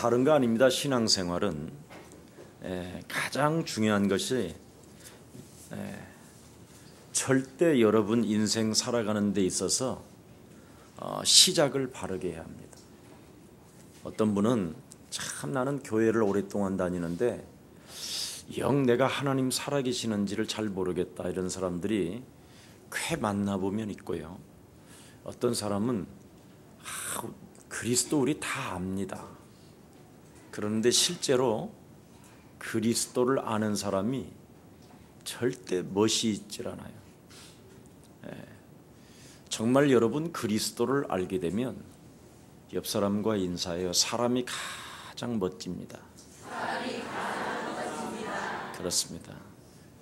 다른 거 아닙니다. 신앙생활은 가장 중요한 것이 절대 여러분 인생 살아가는 데 있어서 시작을 바르게 해야 합니다. 어떤 분은 참 나는 교회를 오랫동안 다니는데 영 내가 하나님 살아계시는지를 잘 모르겠다, 이런 사람들이 꽤 만나보면 있고요. 어떤 사람은 그리스도 우리 다 압니다. 그런데 실제로 그리스도를 아는 사람이 절대 멋이 있질 않아요. 정말 여러분 그리스도를 알게 되면 옆 사람과 인사해요. 사람이 가장 멋집니다. 그렇습니다.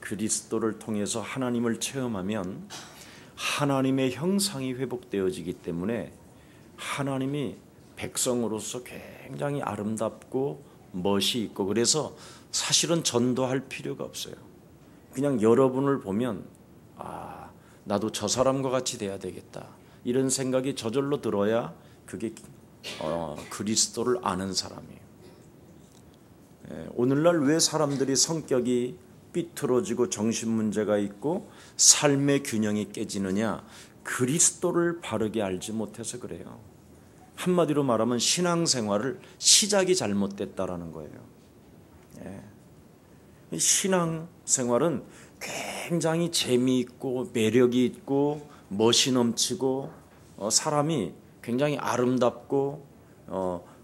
그리스도를 통해서 하나님을 체험하면 하나님의 형상이 회복되어지기 때문에 하나님이 백성으로서 굉장히 아름답고 멋이 있고, 그래서 사실은 전도할 필요가 없어요. 그냥 여러분을 보면 나도 저 사람과 같이 돼야 되겠다, 이런 생각이 저절로 들어야 그게 그리스도를 아는 사람이에요. 오늘날 왜 사람들이 성격이 삐뚤어지고 정신 문제가 있고 삶의 균형이 깨지느냐? 그리스도를 바르게 알지 못해서 그래요. 한마디로 말하면 신앙생활을 시작이 잘못됐다라는 거예요. 신앙생활은 굉장히 재미있고 매력이 있고 멋이 넘치고 사람이 굉장히 아름답고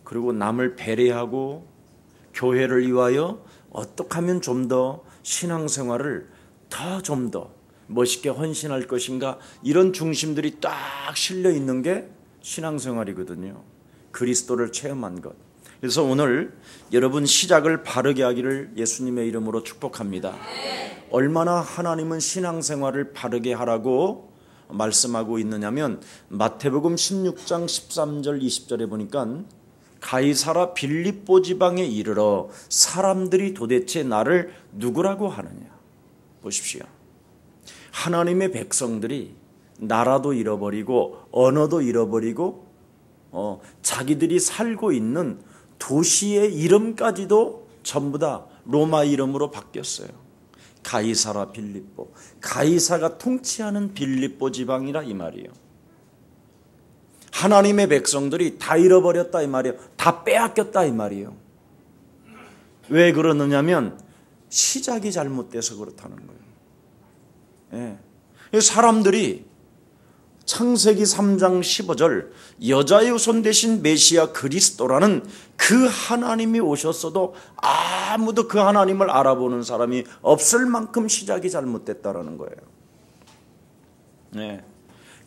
그리고 남을 배려하고 교회를 위하여 어떻게 하면 좀 더 신앙생활을 좀 더 멋있게 헌신할 것인가, 이런 중심들이 딱 실려 있는 게 신앙생활이거든요. 그리스도를 체험한 것. 그래서 오늘 여러분 시작을 바르게 하기를 예수님의 이름으로 축복합니다. 얼마나 하나님은 신앙생활을 바르게 하라고 말씀하고 있느냐면 마태복음 16장 13절 20절에 보니까 가이사라 빌립보 지방에 이르러 사람들이 도대체 나를 누구라고 하느냐. 보십시오. 하나님의 백성들이 나라도 잃어버리고 언어도 잃어버리고 자기들이 살고 있는 도시의 이름까지도 전부 다 로마 이름으로 바뀌었어요. 가이사라 빌립보, 가이사가 통치하는 빌립보 지방이라 이 말이에요. 하나님의 백성들이 다 잃어버렸다 이 말이에요. 다 빼앗겼다 이 말이에요. 왜 그러느냐면 시작이 잘못돼서 그렇다는 거예요. 사람들이 창세기 3장 15절 여자의 후손 되신 메시아 그리스도라는 그 하나님이 오셨어도 아무도 그 하나님을 알아보는 사람이 없을 만큼 시작이 잘못됐다라는 거예요.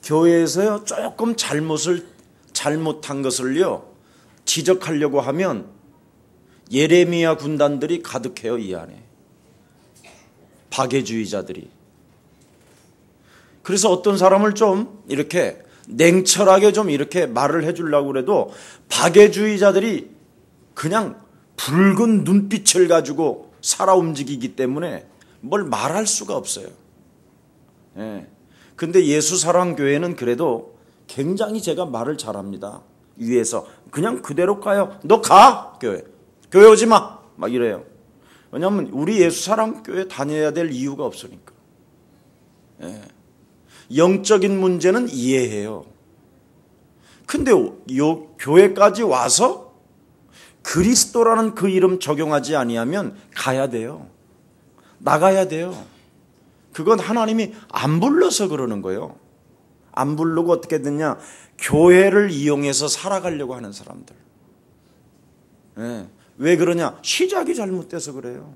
교회에서 조금 잘못한 것을요 지적하려고 하면 예레미야 군단들이 가득해요. 이 안에 박애주의자들이. 그래서 어떤 사람을 좀 이렇게 냉철하게 좀 이렇게 말을 해주려고 그래도 박애주의자들이 그냥 붉은 눈빛을 가지고 살아 움직이기 때문에 뭘 말할 수가 없어요. 근데 예수사랑교회는 그래도 굉장히 제가 말을 잘합니다. 위에서 그냥 그대로 가요. 너 가! 교회 오지 마! 막 이래요. 왜냐하면 우리 예수사랑교회 다녀야 될 이유가 없으니까. 영적인 문제는 이해해요. 근데 교회까지 와서 그리스도라는 그 이름 적용하지 아니하면 가야 돼요. 나가야 돼요. 그건 하나님이 안 불러서 그러는 거예요. 안 부르고 어떻게 됐냐? 교회를 이용해서 살아가려고 하는 사람들. 왜 그러냐? 시작이 잘못돼서 그래요.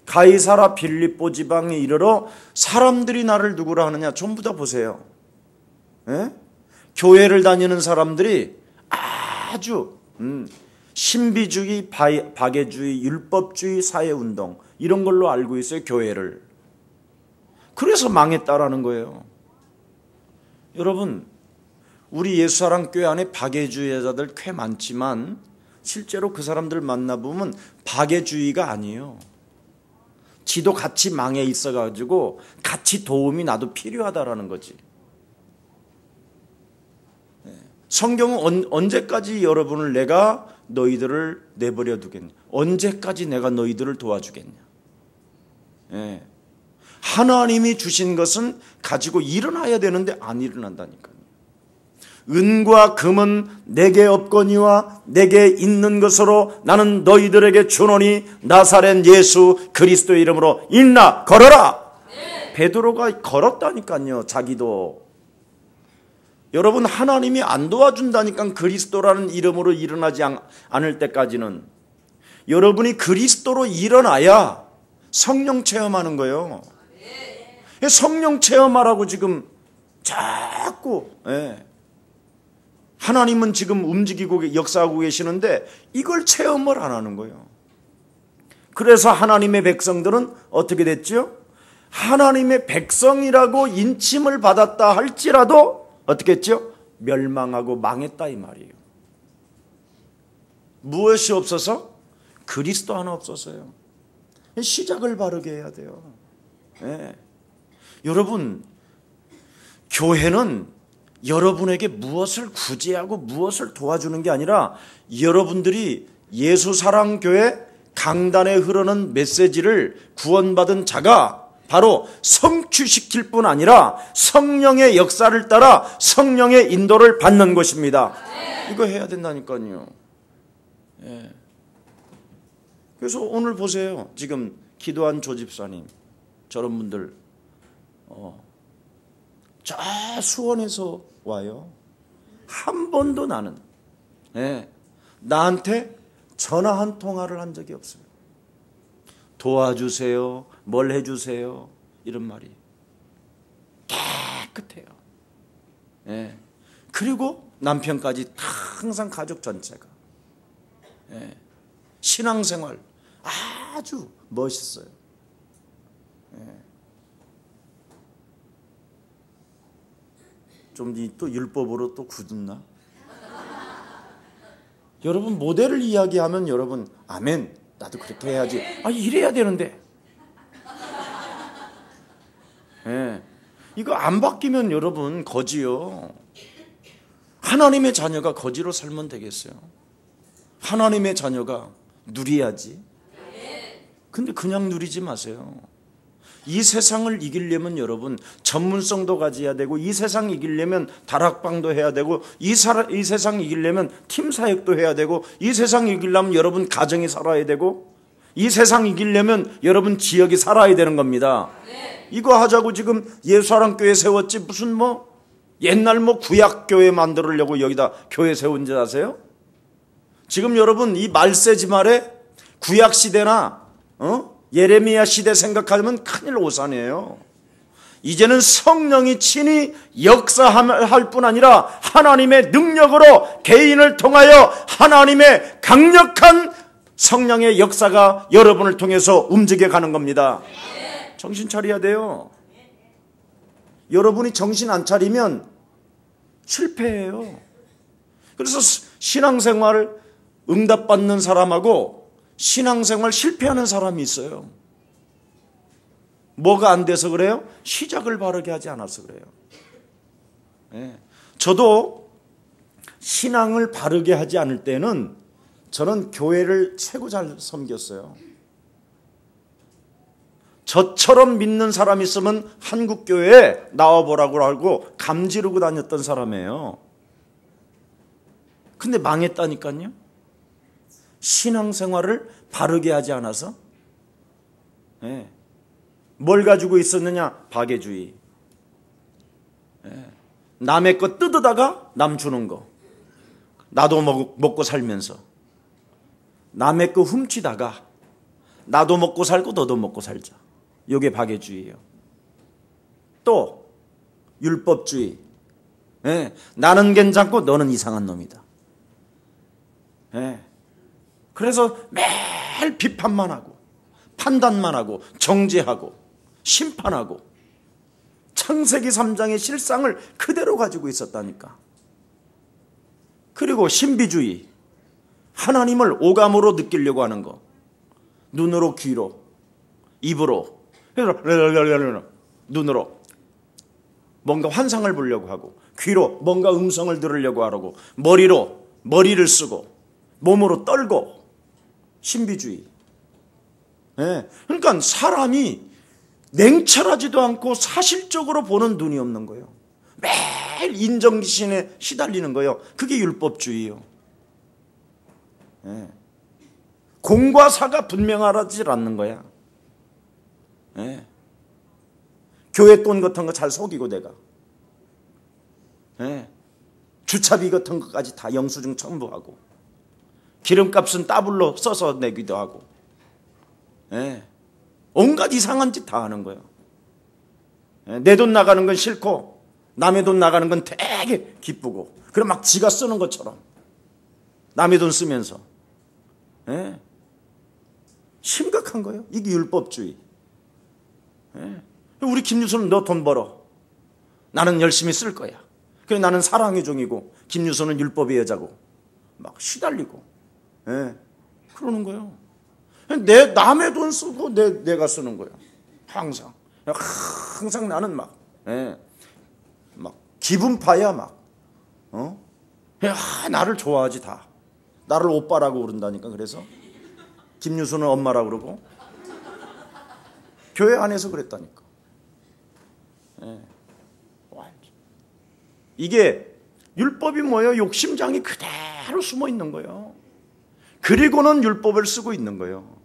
가이사라 빌립보 지방에 이르러 사람들이 나를 누구라 하느냐? 전부 다 보세요. 교회를 다니는 사람들이 아주 신비주의, 박애주의, 율법주의, 사회운동 이런 걸로 알고 있어요. 교회를. 그래서 망했다라는 거예요. 여러분, 우리 예수사랑교회 안에 박애주의자들 꽤 많지만 실제로 그 사람들 만나보면 박애주의가 아니에요. 지도 같이 망해 있어가지고 같이 도움이 나도 필요하다라는 거지. 성경은 언제까지 여러분을 내가 너희들을 내버려 두겠냐? 언제까지 내가 너희들을 도와주겠냐? 예. 하나님이 주신 것은 가지고 일어나야 되는데 안 일어난다니까요. 은과 금은 내게 없거니와 내게 있는 것으로 나는 너희들에게 주노니 나사렛 예수 그리스도의 이름으로 일어나 걸어라. 네. 베드로가 걸었다니까요. 자기도. 여러분, 하나님이 안 도와준다니까. 그리스도라는 이름으로 일어나지 않을 때까지는 여러분이 그리스도로 일어나야 성령 체험하는 거예요. 성령 체험하라고 지금 자꾸 하나님은 지금 움직이고 역사하고 계시는데 이걸 체험을 안 하는 거예요. 그래서 하나님의 백성들은 어떻게 됐죠? 하나님의 백성이라고 인침을 받았다 할지라도 어떻게 했죠? 멸망하고 망했다 이 말이에요. 무엇이 없어서? 그리스도 하나 없어서요. 시작을 바르게 해야 돼요. 여러분, 교회는 여러분에게 무엇을 구제하고 무엇을 도와주는 게 아니라 여러분들이 예수사랑교회 강단에 흐르는 메시지를 구원받은 자가 바로 성취시킬 뿐 아니라 성령의 역사를 따라 성령의 인도를 받는 것입니다. 이거 해야 된다니까요. 그래서 오늘 보세요. 지금 기도한 조집사님, 저런 분들 저 수원에서 와요. 한 번도 나는 나한테 전화 한 통화를 한 적이 없어요. 도와주세요, 뭘 해주세요, 이런 말이 깨끗해요. 그리고 남편까지 항상 가족 전체가 신앙생활 아주 멋있어요. 좀 또 율법으로 또 굳었나? 여러분, 모델을 이야기하면 여러분 아멘, 나도 그렇게 해야지, 이래야 되는데 이거 안 바뀌면 여러분 거지요. 하나님의 자녀가 거지로 살면 되겠어요? 하나님의 자녀가 누려야지. 근데 그냥 누리지 마세요. 이 세상을 이기려면 여러분 전문성도 가져야 되고, 이 세상 이기려면 다락방도 해야 되고, 이 세상 이기려면 팀 사역도 해야 되고, 이 세상 이기려면 여러분 가정이 살아야 되고, 이 세상 이기려면 여러분 지역이 살아야 되는 겁니다. 이거 하자고 지금 예수사랑교회 세웠지 무슨 옛날 구약교회 만들려고 여기다 교회 세운 줄 아세요? 지금 여러분 이 말세지 말에 구약시대나 예레미야 시대 생각하면 큰일 오산이에요. 이제는 성령이 친히 역사할 뿐 아니라 하나님의 능력으로 개인을 통하여 하나님의 강력한 성령의 역사가 여러분을 통해서 움직여가는 겁니다. 정신 차려야 돼요. 여러분이 정신 안 차리면 실패해요. 그래서 신앙생활 응답받는 사람하고 신앙생활 실패하는 사람이 있어요. 뭐가 안 돼서 그래요? 시작을 바르게 하지 않아서 그래요. 저도 신앙을 바르게 하지 않을 때는 저는 교회를 최고 잘 섬겼어요. 저처럼 믿는 사람 있으면 한국교회에 나와보라고 하고 감지르고 다녔던 사람이에요. 근데 망했다니까요. 신앙생활을 바르게 하지 않아서. 뭘 가지고 있었느냐? 박애주의. 남의 거 뜯어다가 남 주는 거. 나도 먹고 살면서. 남의 거 훔치다가 나도 먹고 살고 너도 먹고 살자. 이게 박애주의예요. 또 율법주의. 나는 괜찮고 너는 이상한 놈이다. 그래서 매일 비판만 하고 판단만 하고 정죄하고 심판하고 창세기 3장의 실상을 그대로 가지고 있었다니까. 그리고 신비주의. 하나님을 오감으로 느끼려고 하는 거. 눈으로, 귀로, 입으로, 눈으로 뭔가 환상을 보려고 하고, 귀로 뭔가 음성을 들으려고 하고, 머리로 머리를 쓰고, 몸으로 떨고 신비주의. 예. 그러니까 사람이 냉철하지도 않고 사실적으로 보는 눈이 없는 거예요. 매일 인정기신에 시달리는 거예요. 그게 율법주의예요. 예. 공과 사가 분명하지 않는 거야. 예. 교회 돈 같은 거 잘 속이고 내가. 예. 주차비 같은 것까지 다 영수증 첨부하고 기름값은 더블로 써서 내기도 하고. 예. 온갖 이상한 짓 다 하는 거예요. 예. 내 돈 나가는 건 싫고 남의 돈 나가는 건 되게 기쁘고 그럼 막 지가 쓰는 것처럼 남의 돈 쓰면서. 예. 심각한 거예요. 이게 율법주의. 예. 우리 김유선은 너 돈 벌어. 나는 열심히 쓸 거야. 그래 나는 사랑의 종이고 김유선은 율법의 여자고 막 시달리고. 예. 그러는 거예요. 남의 돈 쓰고 내가 쓰는 거예요. 항상 나는 막 기분파야 막. 나를 좋아하지 다. 나를 오빠라고 그런다니까. 그래서 김유수는 엄마라고 그러고 교회 안에서 그랬다니까. 이게 율법이 뭐예요? 욕심장이 그대로 숨어 있는 거예요. 그리고는 율법을 쓰고 있는 거예요.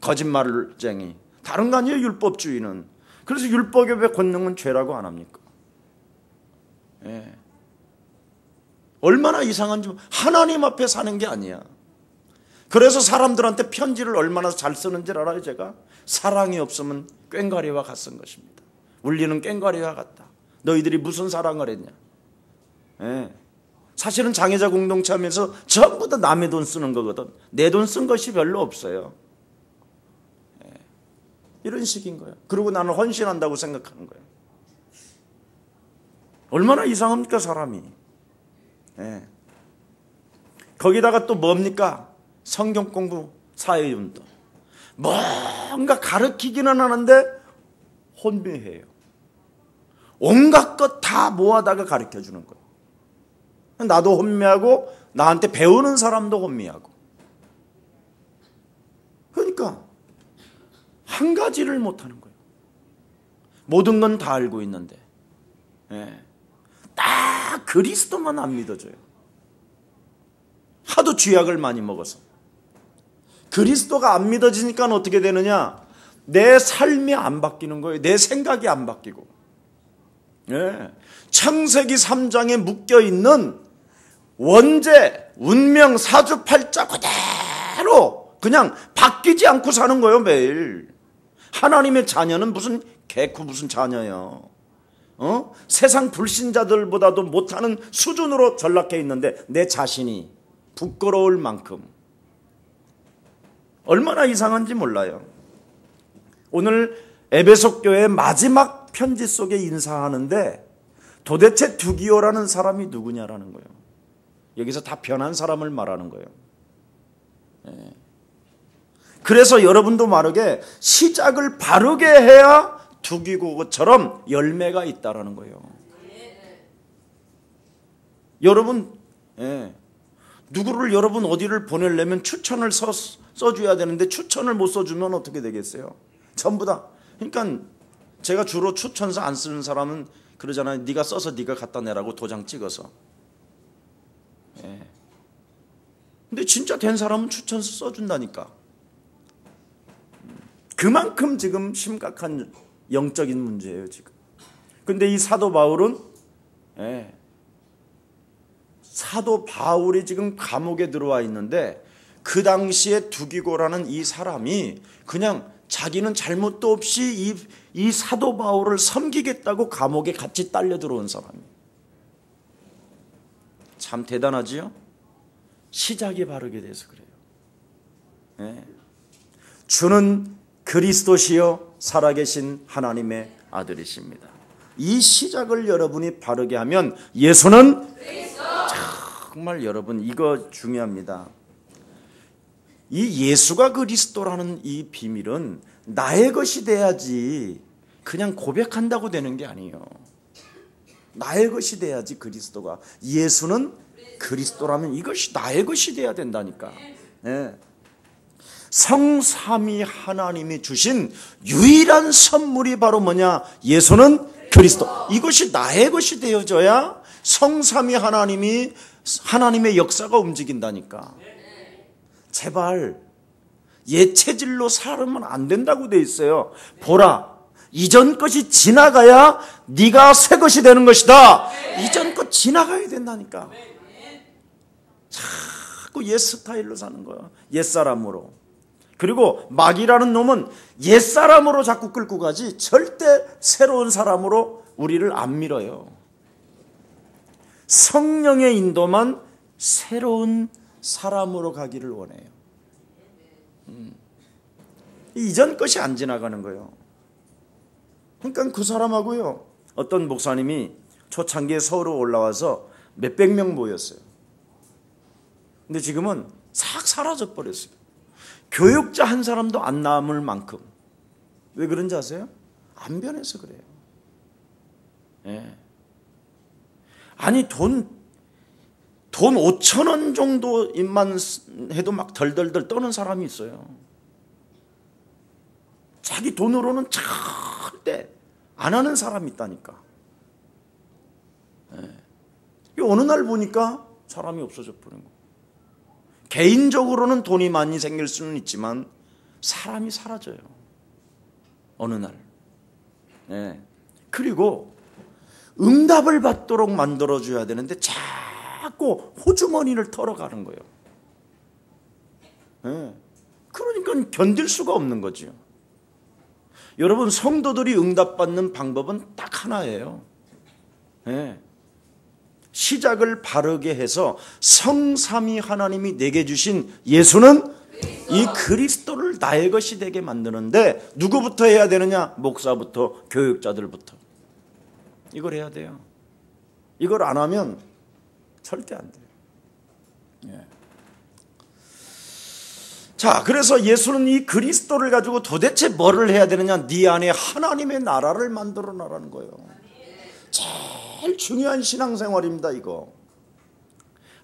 거짓말쟁이. 다른 거 아니에요, 율법주의는. 그래서 율법의 권능은 죄라고 안 합니까? 예. 얼마나 이상한지. 하나님 앞에 사는 게 아니야. 그래서 사람들한테 편지를 얼마나 잘 쓰는지 알아요, 제가? 사랑이 없으면 꽹과리와 같은 것입니다. 울리는 꽹과리와 같다. 너희들이 무슨 사랑을 했냐? 예. 사실은 장애자 공동체 하면서 전부 다 남의 돈 쓰는 거거든. 내 돈 쓴 것이 별로 없어요. 예. 이런 식인 거예요. 그리고 나는 헌신한다고 생각하는 거예요. 얼마나 이상합니까, 사람이. 예. 거기다가 또 뭡니까? 성경 공부, 사회운동. 뭔가 가르치기는 하는데 혼미해요. 온갖 것 다 모아다가 가르쳐주는 거예요. 나도 혼미하고 나한테 배우는 사람도 혼미하고. 그러니까 한 가지를 못하는 거예요. 모든 건 다 알고 있는데 딱 그리스도만 안 믿어져요. 하도 쥐약을 많이 먹어서. 그리스도가 안 믿어지니까 어떻게 되느냐? 내 삶이 안 바뀌는 거예요. 내 생각이 안 바뀌고. 창세기 3장에 묶여있는 원죄, 운명, 사주팔자 그대로 그냥 바뀌지 않고 사는 거예요, 매일. 하나님의 자녀는 무슨 개코 무슨 자녀예요. 세상 불신자들보다도 못하는 수준으로 전락해 있는데 내 자신이 부끄러울 만큼. 얼마나 이상한지 몰라요. 오늘 에베소 교회 마지막 편지 속에 인사하는데 도대체 두기오라는 사람이 누구냐라는 거예요. 여기서 다 변한 사람을 말하는 거예요. 그래서 여러분도 말하게 시작을 바르게 해야 두기고처럼 열매가 있다라는 거예요. 여러분, 누구를 여러분 어디를 보내려면 추천을 써줘야 되는데 추천을 못 써주면 어떻게 되겠어요? 전부 다. 그러니까 제가 주로 추천서 안 쓰는 사람은 그러잖아요. 네가 써서 네가 갖다 내라고 도장 찍어서. 근데 진짜 된 사람은 추천서 써준다니까. 그만큼 지금 심각한 영적인 문제예요, 지금. 근데 이 사도 바울은 사도 바울이 지금 감옥에 들어와 있는데 그 당시에 두기고라는 이 사람이 그냥 자기는 잘못도 없이 이 사도 바울을 섬기겠다고 감옥에 같이 딸려 들어온 사람이에요. 참 대단하지요? 시작이 바르게 돼서 그래요. 주는 그리스도시요 살아계신 하나님의 아들이십니다. 이 시작을 여러분이 바르게 하면 예수는 정말 여러분 이거 중요합니다. 이 예수가 그리스도라는 이 비밀은 나의 것이 돼야지 그냥 고백한다고 되는 게 아니에요. 나의 것이 돼야지 그리스도가. 예수는 그리스도라면 이것이 나의 것이 돼야 된다니까. 예. 성삼위 하나님이 주신 유일한 선물이 바로 뭐냐? 예수는 그리스도. 이것이 나의 것이 되어져야 성삼위 하나님의 역사가 움직인다니까. 제발 옛 체질로 살면 안 된다고 돼 있어요. 보라, 이전 것이 지나가야 네가 새 것이 되는 것이다. 이전 것 지나가야 된다니까. 자꾸 옛 스타일로 사는 거야. 옛 사람으로. 그리고 마귀라는 놈은 옛 사람으로 자꾸 끌고 가지 절대 새로운 사람으로 우리를 안 밀어요. 성령의 인도만 새로운 사람으로 가기를 원해요. 이전 것이 안 지나가는 거예요. 그러니까 그 사람하고요, 어떤 목사님이 초창기에 서울에 올라와서 몇백 명 모였어요. 근데 지금은 싹 사라져 버렸어요. 교육자 한 사람도 안 남을 만큼. 왜 그런지 아세요? 안 변해서 그래요. 예. 아니 돈 5,000원 정도만 해도 막 덜덜덜 떠는 사람이 있어요. 자기 돈으로는 절대 안 하는 사람이 있다니까. 예. 어느 날 보니까 사람이 없어져 버린 거. 개인적으로는 돈이 많이 생길 수는 있지만 사람이 사라져요. 어느 날. 예. 그리고 응답을 받도록 만들어줘야 되는데 자꾸 호주머니를 털어가는 거예요. 예. 그러니까 견딜 수가 없는 거죠. 여러분, 성도들이 응답받는 방법은 딱 하나예요. 예. 시작을 바르게 해서 성삼위 하나님이 내게 주신 예수는 이 그리스도를 나의 것이 되게 만드는데 누구부터 해야 되느냐? 목사부터, 교육자들부터. 이걸 해야 돼요. 이걸 안 하면 절대 안 돼요. 예. 자, 그래서 예수는 이 그리스도를 가지고 도대체 뭐를 해야 되느냐? 네 안에 하나님의 나라를 만들어 놔라는 거예요. 제일 중요한 신앙생활입니다, 이거.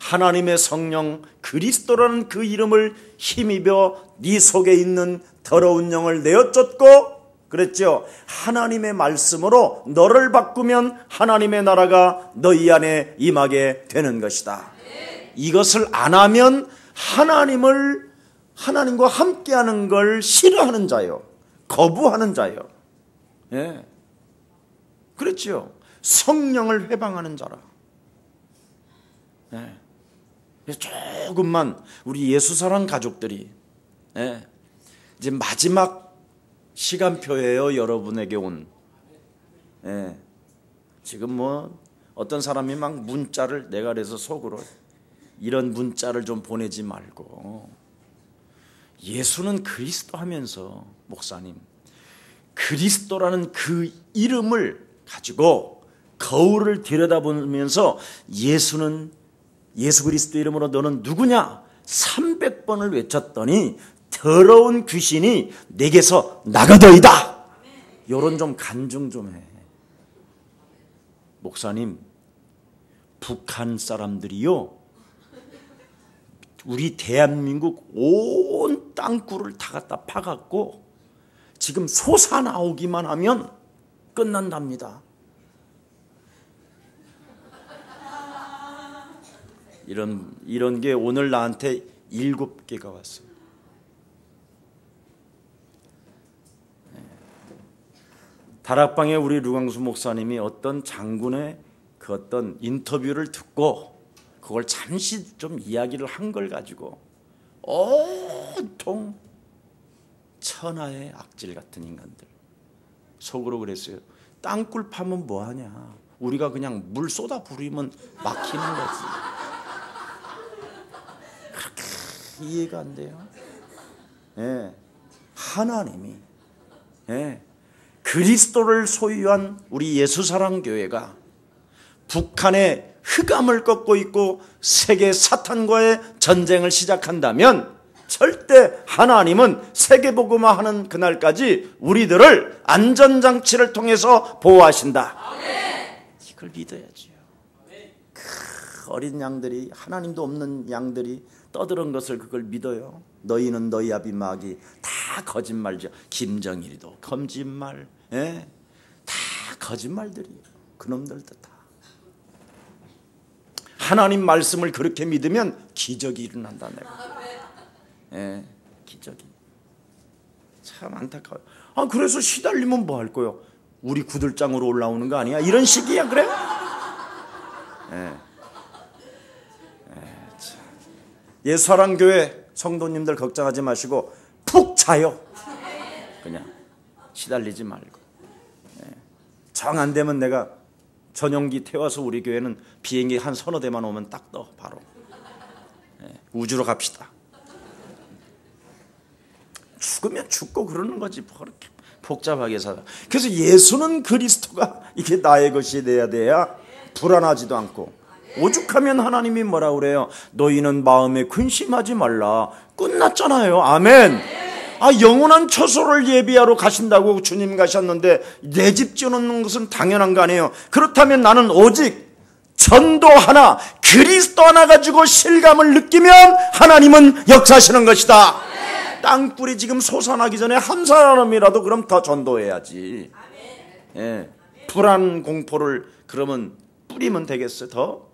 하나님의 성령 그리스도라는 그 이름을 힘입어 네 속에 있는 더러운 영을 내어 쫓고, 그랬죠. 하나님의 말씀으로 너를 바꾸면 하나님의 나라가 너희 안에 임하게 되는 것이다. 이것을 안 하면 하나님과 함께하는 걸 싫어하는 자요, 거부하는 자요. 예, 그랬죠. 성령을 회방하는 자라. 예. 조금만 우리 예수사랑 가족들이, 예, 이제 마지막 시간표예요. 여러분에게 온. 예. 지금 뭐 어떤 사람이 막 문자를, 내가 그래서 속으로 이런 문자를 좀 보내지 말고, 예수는 그리스도 하면서 목사님, 그리스도라는 그 이름을 가지고 거울을 들여다보면서 예수 그리스도 이름으로 너는 누구냐? 300번을 외쳤더니 더러운 귀신이 내게서 나가더이다. 요런 좀 간증 좀 해. 목사님, 북한 사람들이요, 우리 대한민국 온 땅굴을 다 갖다 파갖고 지금 솟아 나오기만 하면 끝난답니다. 이런 게 오늘 나한테 7개가 왔어요. 다락방에 우리 류광수 목사님이 어떤 장군의 그 어떤 인터뷰를 듣고 그걸 잠시 좀 이야기를 한 걸 가지고 온통 천하의 악질 같은 인간들 속으로 그랬어요. 땅굴 파면 뭐하냐? 우리가 그냥 물 쏟아 부리면 막히는 거지. 그렇게 이해가 안 돼요. 예. 하나님이, 예, 그리스도를 소유한 우리 예수사랑교회가 북한의 흑암을 꺾고 있고 세계 사탄과의 전쟁을 시작한다면 절대 하나님은 세계복음화하는 그날까지 우리들을 안전장치를 통해서 보호하신다. 이걸 믿어야지요. 어린 양들이, 하나님도 없는 양들이 떠드는 것을 그걸 믿어요? 너희는 너희 아비 마귀. 다 거짓말이죠. 김정일이도 거짓말, 예? 다 거짓말들이에요. 그놈들도 다. 하나님 말씀을 그렇게 믿으면 기적이 일어난다. 내가. 예, 기적이. 참 안타까워요. 아, 그래서 시달리면 뭐 할 거요? 우리 구들장으로 올라오는 거 아니야? 이런 식이야, 그래? 예수사랑교회 성도님들 걱정하지 마시고 푹 자요. 그냥 시달리지 말고. 정 안 되면 내가 전용기 태워서 우리 교회는 비행기 한 서너 대만 오면 딱 떠 바로. 우주로 갑시다. 죽으면 죽고 그러는 거지. 그렇게 복잡하게 살아. 그래서 예수는 그리스도가 이게 나의 것이 돼야 불안하지도 않고, 오죽하면 하나님이 뭐라 그래요? 너희는 마음에 근심하지 말라. 끝났잖아요. 아멘. 아, 영원한 처소를 예비하러 가신다고 주님 가셨는데 내 집 지어놓는 것은 당연한 거 아니에요? 그렇다면 나는 오직 전도 하나, 그리스도 하나 가지고 실감을 느끼면 하나님은 역사하시는 것이다. 땅굴이 지금 솟아나기 전에 한 사람이라도 그럼 더 전도해야지. 예, 불안 공포를 그러면 뿌리면 되겠어요? 더?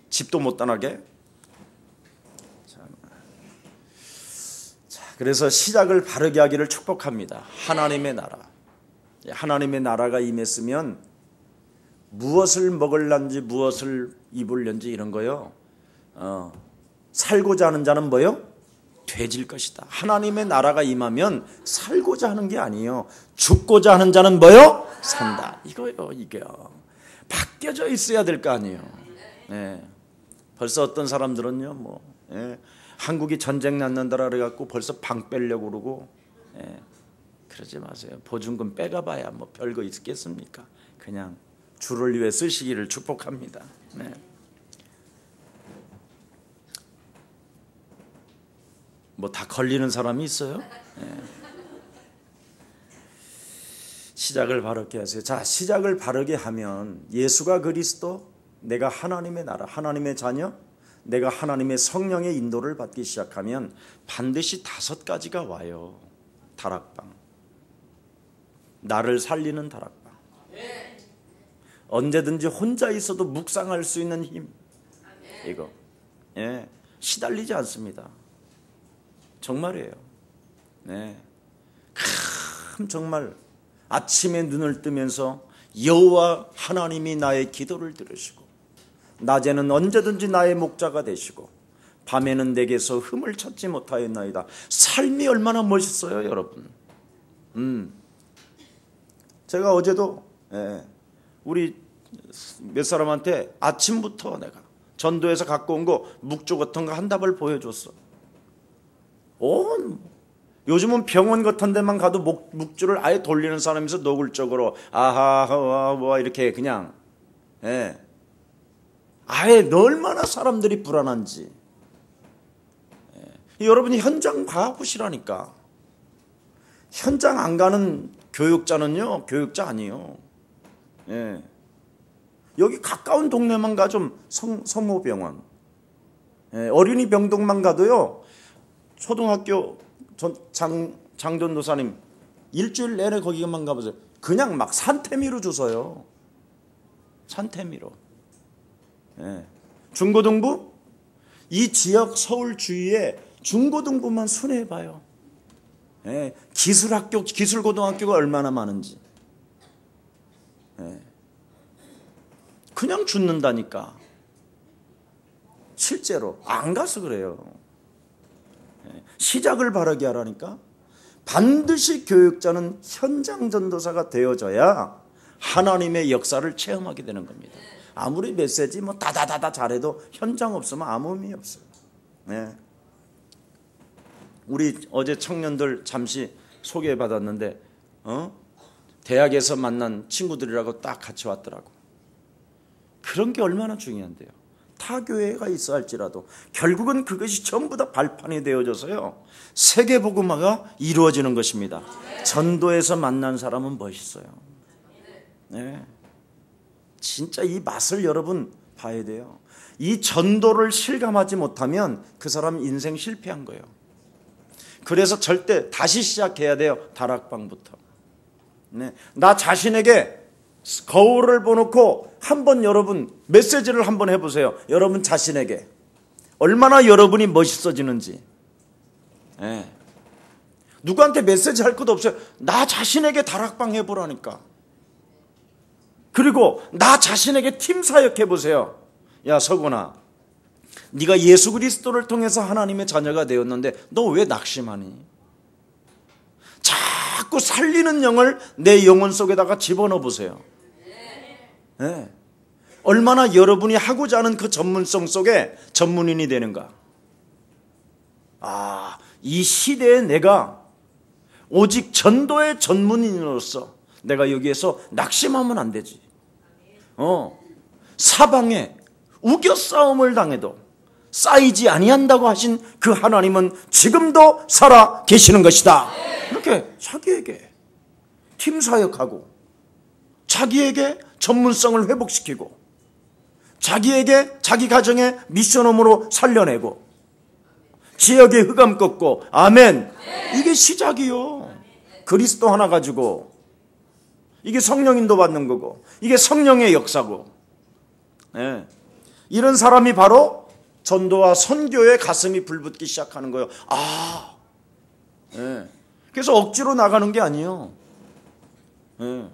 집도 못 떠나게? 자, 그래서 시작을 바르게 하기를 축복합니다. 하나님의 나라. 하나님의 나라가 임했으면 무엇을 먹을런지 무엇을 입을런지 이런 거요. 살고자 하는 자는 뭐요? 되질 것이다. 하나님의 나라가 임하면 살고자 하는 게 아니에요. 죽고자 하는 자는 뭐요? 산다. 이거요, 이게요. 바뀌어져 있어야 될 거 아니에요. 네. 벌써 어떤 사람들은요, 한국이 전쟁 났는다라 그래갖고 벌써 방 빼려고 그러고, 그러지 마세요. 보증금 빼가봐야 뭐 별거 있겠습니까? 그냥 주를 위해 쓰시기를 축복합니다. 네. 뭐 다 걸리는 사람이 있어요? 네. 시작을 바르게 하세요. 자, 시작을 바르게 하면 예수가 그리스도, 내가 하나님의 나라, 하나님의 자녀, 내가 하나님의 성령의 인도를 받기 시작하면 반드시 5가지가 와요. 다락방, 나를 살리는 다락방, 언제든지 혼자 있어도 묵상할 수 있는 힘, 이거, 시달리지 않습니다. 정말이에요. 네. 정말 아침에 눈을 뜨면서 여호와 하나님이 나의 기도를 들으시고, 낮에는 언제든지 나의 목자가 되시고, 밤에는 내게서 흠을 찾지 못하였나이다. 삶이 얼마나 멋있어요, 여러분. 제가 어제도 우리 몇 사람한테 아침부터 내가 전도에서 갖고 온 거 묵주 같은 거 한 답을 보여줬어. 요즘은 병원 같은 데만 가도 묵주를 아예 돌리는 사람이서 노골적으로 아하 이렇게 그냥, 아예 얼마나 사람들이 불안한지. 여러분이 현장 가보시라니까. 현장 안 가는 교육자는요, 교육자 아니에요. 여기 가까운 동네만 가 좀 성모병원, 어린이 병동만 가도요, 초등학교 장전도사님 일주일 내내 거기만 가보세요. 그냥 막 산태미로 주서요. 산태미로. 중고등부? 이 지역 서울 주위에 중고등부만 순회해봐요. 기술학교, 기술고등학교가 얼마나 많은지. 그냥 죽는다니까. 실제로 안 가서 그래요. 시작을 바르게 하라니까. 반드시 교육자는 현장 전도사가 되어져야 하나님의 역사를 체험하게 되는 겁니다. 아무리 메시지 뭐 다다다다 잘해도 현장 없으면 아무 의미 없어요. 우리 어제 청년들 잠시 소개받았는데 대학에서 만난 친구들이라고 딱 같이 왔더라고. 그런 게 얼마나 중요한데요. 타 교회가 있어 할지라도 결국은 그것이 전부 다 발판이 되어져서요, 세계복음화가 이루어지는 것입니다. 전도에서 만난 사람은 멋있어요. 진짜 이 맛을 여러분 봐야 돼요. 이 전도를 실감하지 못하면 그 사람 인생 실패한 거예요. 그래서 절대 다시 시작해야 돼요. 다락방부터. 네. 나 자신에게 거울을 보놓고 한번 여러분 메시지를 한번 해보세요. 여러분 자신에게 얼마나 여러분이 멋있어지는지. 네. 누구한테 메시지 할 것도 없어요. 나 자신에게 다락방 해보라니까. 그리고 나 자신에게 팀 사역 해보세요. 야 서곤아, 네가 예수 그리스도를 통해서 하나님의 자녀가 되었는데 너 왜 낙심하니? 자꾸 살리는 영을 내 영혼 속에다가 집어넣어 보세요. 네. 얼마나 여러분이 하고자 하는 그 전문성 속에 전문인이 되는가. 아, 이 시대에 내가 오직 전도의 전문인으로서 내가 여기에서 낙심하면 안 되지. 사방에 우겨 싸움을 당해도 쌓이지 아니한다고 하신 그 하나님은 지금도 살아 계시는 것이다. 이렇게 자기에게 팀 사역하고, 자기에게 전문성을 회복시키고, 자기에게 자기 가정의 미션홈으로 살려내고, 지역의 흑암 꺾고, 아멘. 이게 시작이요. 그리스도 하나 가지고 이게 성령인도 받는 거고, 이게 성령의 역사고. 네. 이런 사람이 바로 전도와 선교의 가슴이 불붙기 시작하는 거예요. 아, 네. 그래서 억지로 나가는 게 아니에요. 네.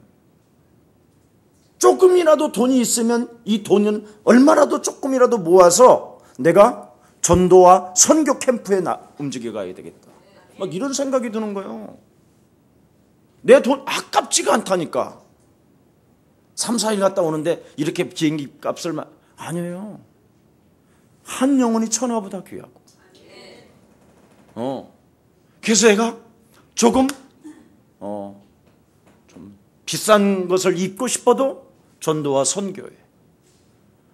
조금이라도 돈이 있으면 이 돈은 얼마라도 조금이라도 모아서 내가 전도와 선교 캠프에 움직여 가야 되겠다. 막 이런 생각이 드는 거예요. 내 돈 아깝지가 않다니까. 3, 4일 갔다 오는데 이렇게 비행기 값을 아니에요. 한 영혼이 천하보다 귀하고. 그래서 애가 조금 좀 비싼 것을 입고 싶어도 전도와 선교회,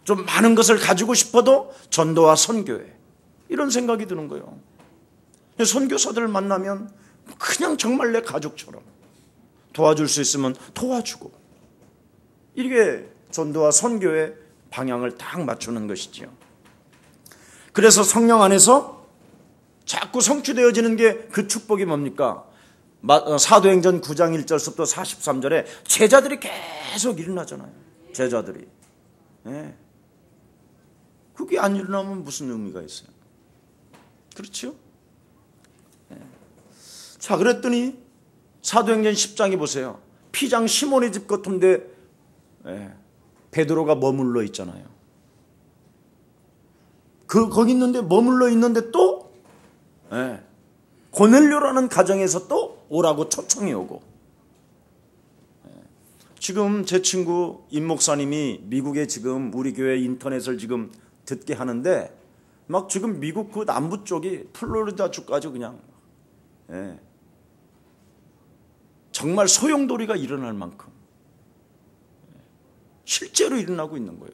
좀 많은 것을 가지고 싶어도 전도와 선교회, 이런 생각이 드는 거예요. 선교사들 만나면 그냥 정말 내 가족처럼 도와줄 수 있으면 도와주고, 이게 전도와 선교의 방향을 딱 맞추는 것이지요. 그래서 성령 안에서 자꾸 성취되어지는 게 그 축복이 뭡니까? 사도행전 9장 1절부터 43절에 제자들이 계속 일어나잖아요. 제자들이. 네. 그게 안 일어나면 무슨 의미가 있어요? 그렇죠? 네. 자, 그랬더니 사도행전 10장에 보세요. 피장 시몬의 집 같은데 베드로가 머물러 있잖아요. 거기 있는데 머물러 있는데 또 고넬료라는 가정에서 또 오라고 초청이 오고. 지금 제 친구 임 목사님이 미국에 지금 우리 교회 인터넷을 지금 듣게 하는데 막 지금 미국 그 남부 쪽이 플로리다 주까지 그냥 정말 소용돌이가 일어날 만큼 실제로 일어나고 있는 거예요.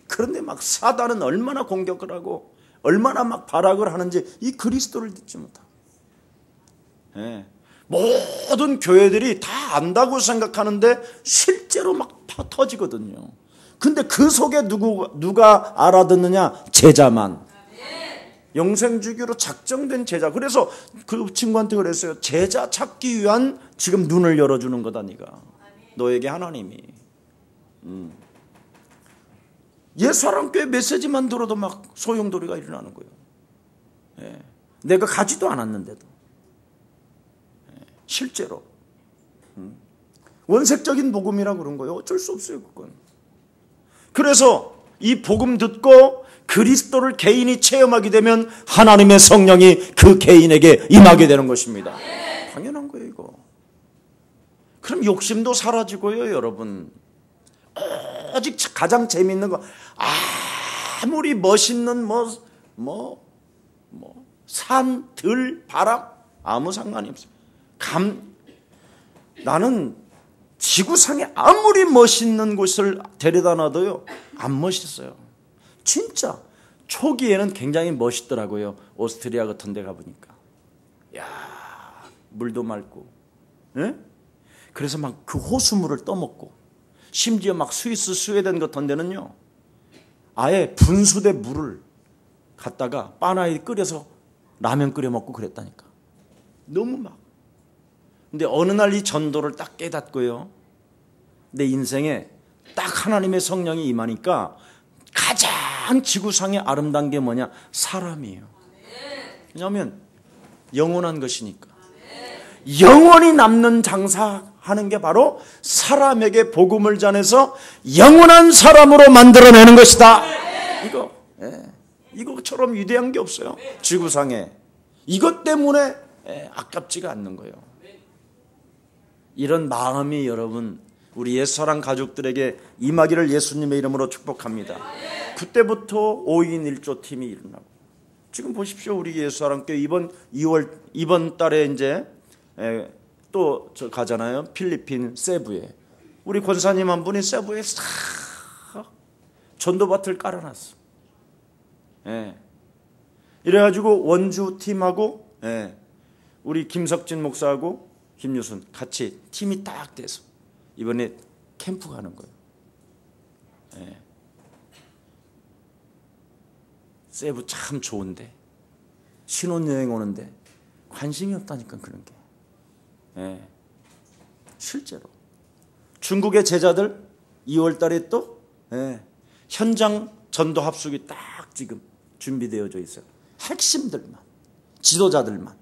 그런데 막 사단은 얼마나 공격을 하고 얼마나 막 발악을 하는지 이 그리스도를 듣지 못하고. 모든 교회들이 다 안다고 생각하는데 실제로 막 터지거든요. 근데 그 속에 누가 알아듣느냐? 제자만. 영생주기로 작정된 제자. 그래서 그 친구한테 그랬어요. 제자 찾기 위한 지금 눈을 열어주는 거다 네가. 너에게 하나님이. 예수사랑교회 메시지만 들어도 막 소용돌이가 일어나는 거예요. 내가 가지도 않았는데도. 실제로. 원색적인 복음이라 그런 거예요. 어쩔 수 없어요, 그건. 그래서 이 복음 듣고 그리스도를 개인이 체험하게 되면 하나님의 성령이 그 개인에게 임하게 되는 것입니다. 당연한 거예요, 이거. 그럼 욕심도 사라지고요, 여러분. 오직 가장 재미있는 거, 아무리 멋있는 산, 들, 바람 아무 상관이 없어요. 나는 지구상에 아무리 멋있는 곳을 데려다 놔도요 안 멋있어요. 진짜 초기에는 굉장히 멋있더라고요. 오스트리아 같은 데 가보니까. 야, 물도 맑고, 그래서 막 그 호수물을 떠먹고 심지어 막 스위스, 스웨덴 같은 데는요, 아예 분수대 물을 갖다가 바나에 끓여서 라면 끓여 먹고 그랬다니까. 너무 막. 근데 어느 날 이 전도를 딱 깨닫고요, 내 인생에 딱 하나님의 성령이 임하니까 가장 지구상에 아름다운 게 뭐냐? 사람이에요. 왜냐하면 영원한 것이니까. 영원히 남는 장사하는 게 바로 사람에게 복음을 전해서 영원한 사람으로 만들어내는 것이다. 이거처럼 위대한 게 없어요, 지구상에. 이것 때문에 아깝지가 않는 거예요. 이런 마음이 여러분, 우리 옛사랑 가족들에게 임하기를 예수님의 이름으로 축복합니다. 그때부터 5인 1조 팀이 일어나고, 지금 보십시오, 우리 옛사랑교회 이번 달에 이제 또 저 가잖아요, 필리핀 세부에. 우리 권사님 한 분이 세부에 싹 전도밭을 깔아놨어. 이래가지고 원주 팀하고 우리 김석진 목사하고 김유순 같이 팀이 딱 돼서 이번에 캠프 가는 거예요. 세부 참 좋은데 신혼여행 오는데 관심이 없다니까, 그런 게. 실제로 중국의 제자들 2월 달에 또 현장 전도 합숙이 딱 지금 준비되어져 있어요. 핵심들만, 지도자들만.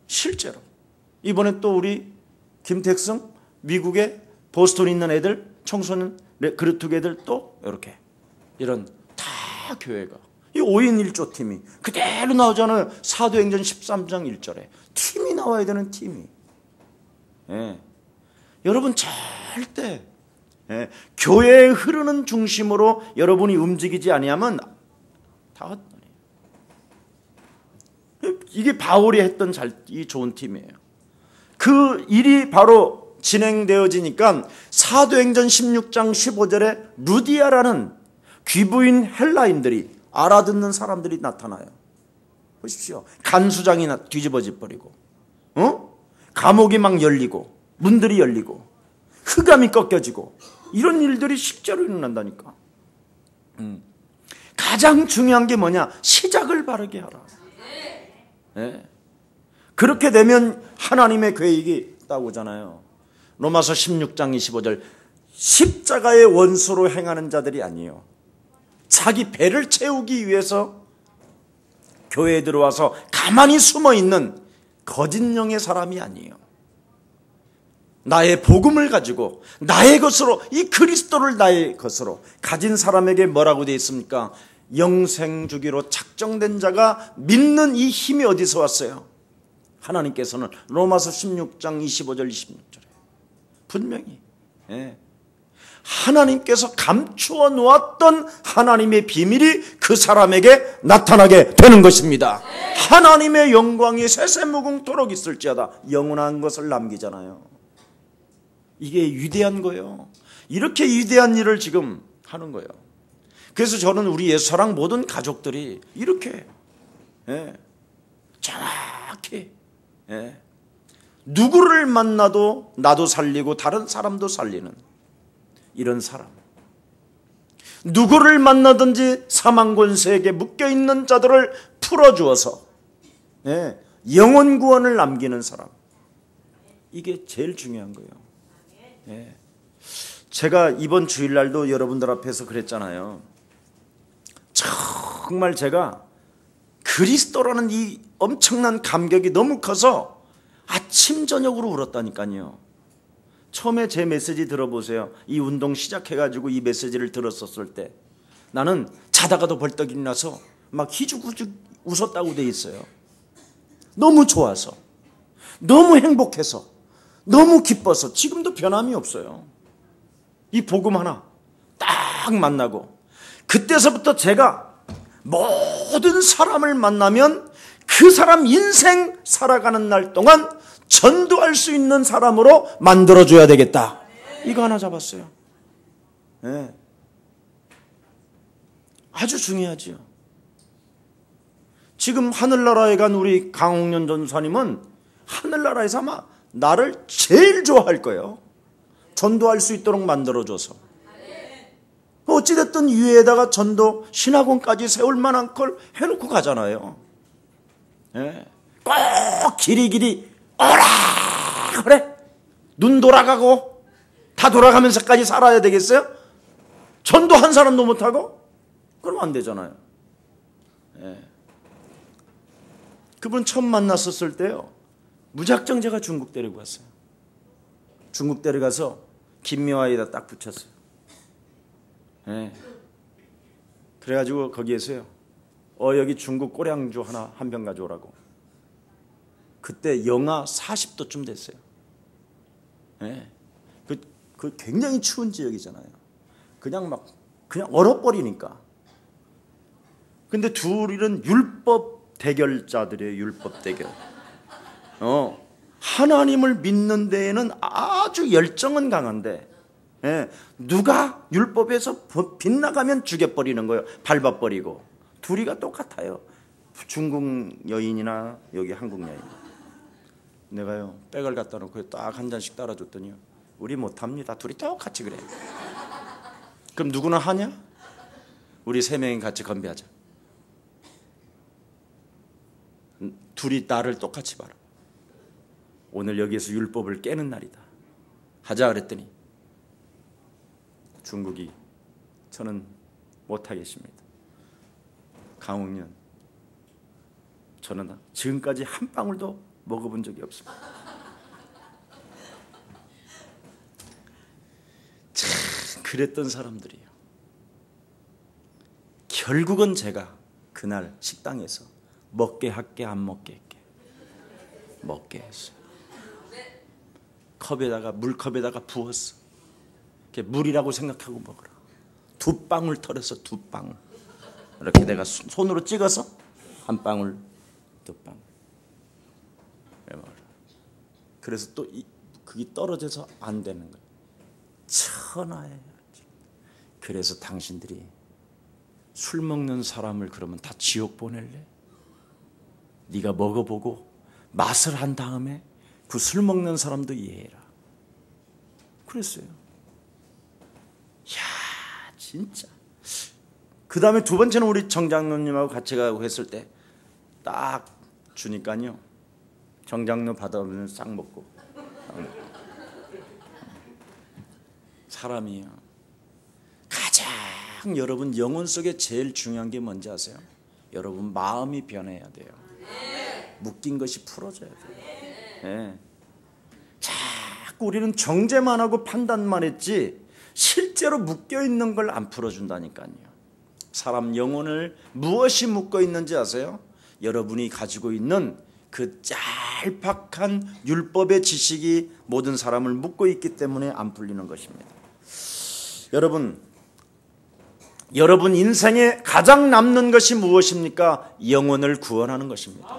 실제로 이번에 또 우리 김택승 미국의 보스턴에 있는 애들, 청소년 그루트 애들 또 이렇게 이런 다 교회가, 이 5인 1조 팀이 그대로 나오잖아요. 사도행전 13장 1절에 팀이 나와야 되는 팀이. 여러분 절대 교회에 흐르는 중심으로 여러분이 움직이지 아니하면 다 헛다리. 이게 바울이 했던 이 좋은 팀이에요. 그 일이 바로 진행되어지니까 사도행전 16장 15절에 루디아라는 귀부인 헬라인들이, 알아듣는 사람들이 나타나요. 보십시오. 간수장이 뒤집어져 버리고, 감옥이 막 열리고, 문들이 열리고, 흑암이 꺾여지고, 이런 일들이 실제로 일어난다니까. 가장 중요한 게 뭐냐? 시작을 바르게 하라. 그렇게 되면 하나님의 계획이 따오잖아요. 로마서 16장 25절, 십자가의 원수로 행하는 자들이 아니에요. 자기 배를 채우기 위해서 교회에 들어와서 가만히 숨어있는 거짓령의 사람이 아니에요. 나의 복음을 가지고 나의 것으로, 이 그리스도를 나의 것으로 가진 사람에게 뭐라고 되어 있습니까? 영생 주기로 작정된 자가 믿는 이 힘이 어디서 왔어요? 하나님께서는 로마서 16장 25절 26절에 분명히 하나님께서 감추어 놓았던 하나님의 비밀이 그 사람에게 나타나게 되는 것입니다. 하나님의 영광이 세세무궁토록 있을지어다 영원한 것을 남기잖아요. 이게 위대한 거예요. 이렇게 위대한 일을 지금 하는 거예요. 그래서 저는 우리 옛사랑 모든 가족들이 이렇게 정확히 누구를 만나도 나도 살리고 다른 사람도 살리는 이런 사람, 누구를 만나든지 사망권세에게 묶여있는 자들을 풀어주어서 영혼 구원을 남기는 사람, 이게 제일 중요한 거예요. 제가 이번 주일날도 여러분들 앞에서 그랬잖아요. 정말 제가 그리스도라는 이 엄청난 감격이 너무 커서 아침 저녁으로 울었다니까요. 처음에 제 메시지 들어보세요. 이 운동 시작해가지고 이 메시지를 들었었을 때 나는 자다가도 벌떡 일어나서 막 희죽희죽 웃었다고 돼 있어요. 너무 좋아서, 너무 행복해서, 너무 기뻐서. 지금도 변함이 없어요. 이 복음 하나 딱 만나고, 그때서부터 제가 모든 사람을 만나면 그 사람 인생 살아가는 날 동안 전도할 수 있는 사람으로 만들어줘야 되겠다. 이거 하나 잡았어요. 아주 중요하지요. 지금 하늘나라에 간 우리 강홍년 전사님은 하늘나라에서 아마 나를 제일 좋아할 거예요. 전도할 수 있도록 만들어줘서 어찌됐든 위에다가 전도 신학원까지 세울 만한 걸 해놓고 가잖아요. 예. 꼭 길이 오라 그래? 눈 돌아가고 다 돌아가면서까지 살아야 되겠어요? 전도 한 사람도 못하고? 그러면 안 되잖아요. 예. 그분 처음 만났었을 때요, 무작정 제가 중국 데리고 갔어요. 중국 데려가서 김미화에다 딱 붙였어요. 예. 그래가지고 거기에서요, 여기 중국 꼬량주 하나 한 병 가져오라고. 그때 영하 40도쯤 됐어요. 예. 그 굉장히 추운 지역이잖아요. 그냥 얼어버리니까. 근데 둘이는 율법 대결자들이에요. 율법 대결. 하나님을 믿는 데에는 아주 열정은 강한데, 예, 누가 율법에서 빗나가면 죽여버리는 거예요. 밟아버리고. 둘이가 똑같아요. 중국 여인이나 여기 한국 여인. 내가요 백을 갖다 놓고 딱 한 잔씩 따라줬더니 우리 못합니다. 둘이 똑같이 그래. 그럼 누구는 하냐? 우리 세 명이 같이 건배하자. 둘이 나를 똑같이 봐라. 오늘 여기에서 율법을 깨는 날이다. 하자 그랬더니 중국이 저는 못하겠습니다. 강홍련, 저는 지금까지 한 방울도 먹어본 적이 없습니다. 참 그랬던 사람들이에요. 결국은 제가 그날 식당에서 먹게 할게 안 먹게 할게 먹게 했어요. 컵에다가 물컵에다가 부었어. 물이라고 생각하고 먹으라. 2방울 털어서 2방울. 이렇게 내가 손으로 찍어서 1방울, 2방울. 그래서 또 그게 떨어져서 안 되는 거예요. 천하에. 그래서 당신들이 술 먹는 사람을 그러면 다 지옥 보낼래? 네가 먹어보고 맛을 한 다음에 그 술 먹는 사람도 이해해라. 그랬어요. 야, 진짜. 그 다음에 두 번째는 우리 정장로님하고 같이 가고 했을 때 딱 주니까요, 정장로 받아오면 싹 먹고. 사람이요, 가장 여러분 영혼 속에 제일 중요한 게 뭔지 아세요? 여러분 마음이 변해야 돼요. 묶인 것이 풀어져야 돼요. 네. 자꾸 우리는 정죄만 하고 판단만 했지 실제로 묶여있는 걸 안 풀어준다니까요. 사람 영혼을 무엇이 묶어 있는지 아세요? 여러분이 가지고 있는 그 짤팍한 율법의 지식이 모든 사람을 묶고 있기 때문에 안 풀리는 것입니다. 여러분 인생에 가장 남는 것이 무엇입니까? 영혼을 구원하는 것입니다.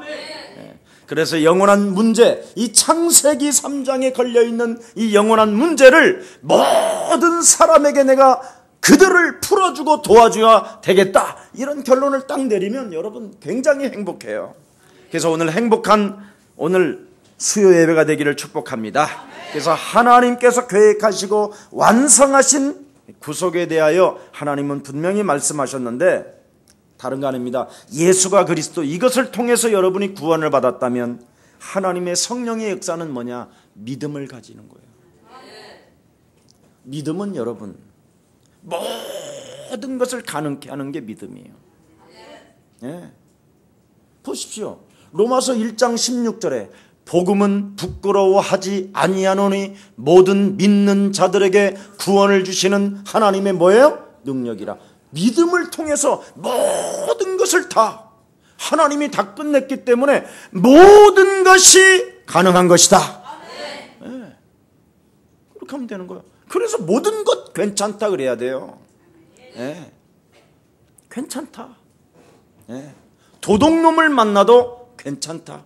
그래서 영원한 문제, 이 창세기 3장에 걸려있는 이 영원한 문제를 모든 사람에게 내가 그들을 풀어주고 도와줘야 되겠다, 이런 결론을 딱 내리면 여러분 굉장히 행복해요. 그래서 오늘 행복한 오늘 수요 예배가 되기를 축복합니다. 그래서 하나님께서 계획하시고 완성하신 구속에 대하여 하나님은 분명히 말씀하셨는데, 다른 거 아닙니다. 예수가 그리스도, 이것을 통해서 여러분이 구원을 받았다면 하나님의 성령의 역사는 뭐냐? 믿음을 가지는 거예요. 믿음은 여러분 모든 것을 가능케 하는 게 믿음이에요. 예. 보십시오. 로마서 1장 16절에 복음은 부끄러워하지 아니하노니 모든 믿는 자들에게 구원을 주시는 하나님의 뭐예요? 능력이라. 믿음을 통해서 모든 것을 다 하나님이 다 끝냈기 때문에 모든 것이 가능한 것이다. 네. 그렇게 하면 되는 거예요. 그래서 모든 것 괜찮다 그래야 돼요. 네. 괜찮다. 네. 도둑놈을 만나도 괜찮다.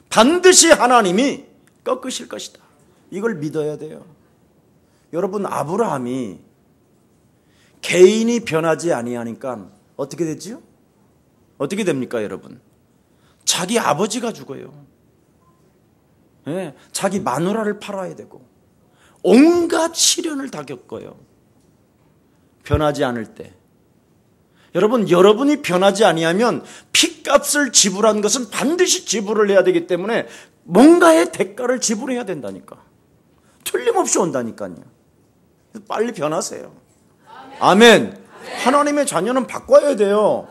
반드시 하나님이 꺾으실 것이다. 이걸 믿어야 돼요. 여러분, 아브라함이 개인이 변하지 아니하니까 어떻게 되지요? 어떻게 됩니까, 여러분? 자기 아버지가 죽어요. 네, 자기 마누라를 팔아야 되고 온갖 시련을 다 겪어요. 변하지 않을 때. 여러분, 여러분이 변하지 아니하면 핏값을 지불한 것은 반드시 지불을 해야 되기 때문에 뭔가의 대가를 지불해야 된다니까. 틀림없이 온다니까요. 빨리 변하세요. 아멘. 하나님의 자녀는 바꿔야 돼요.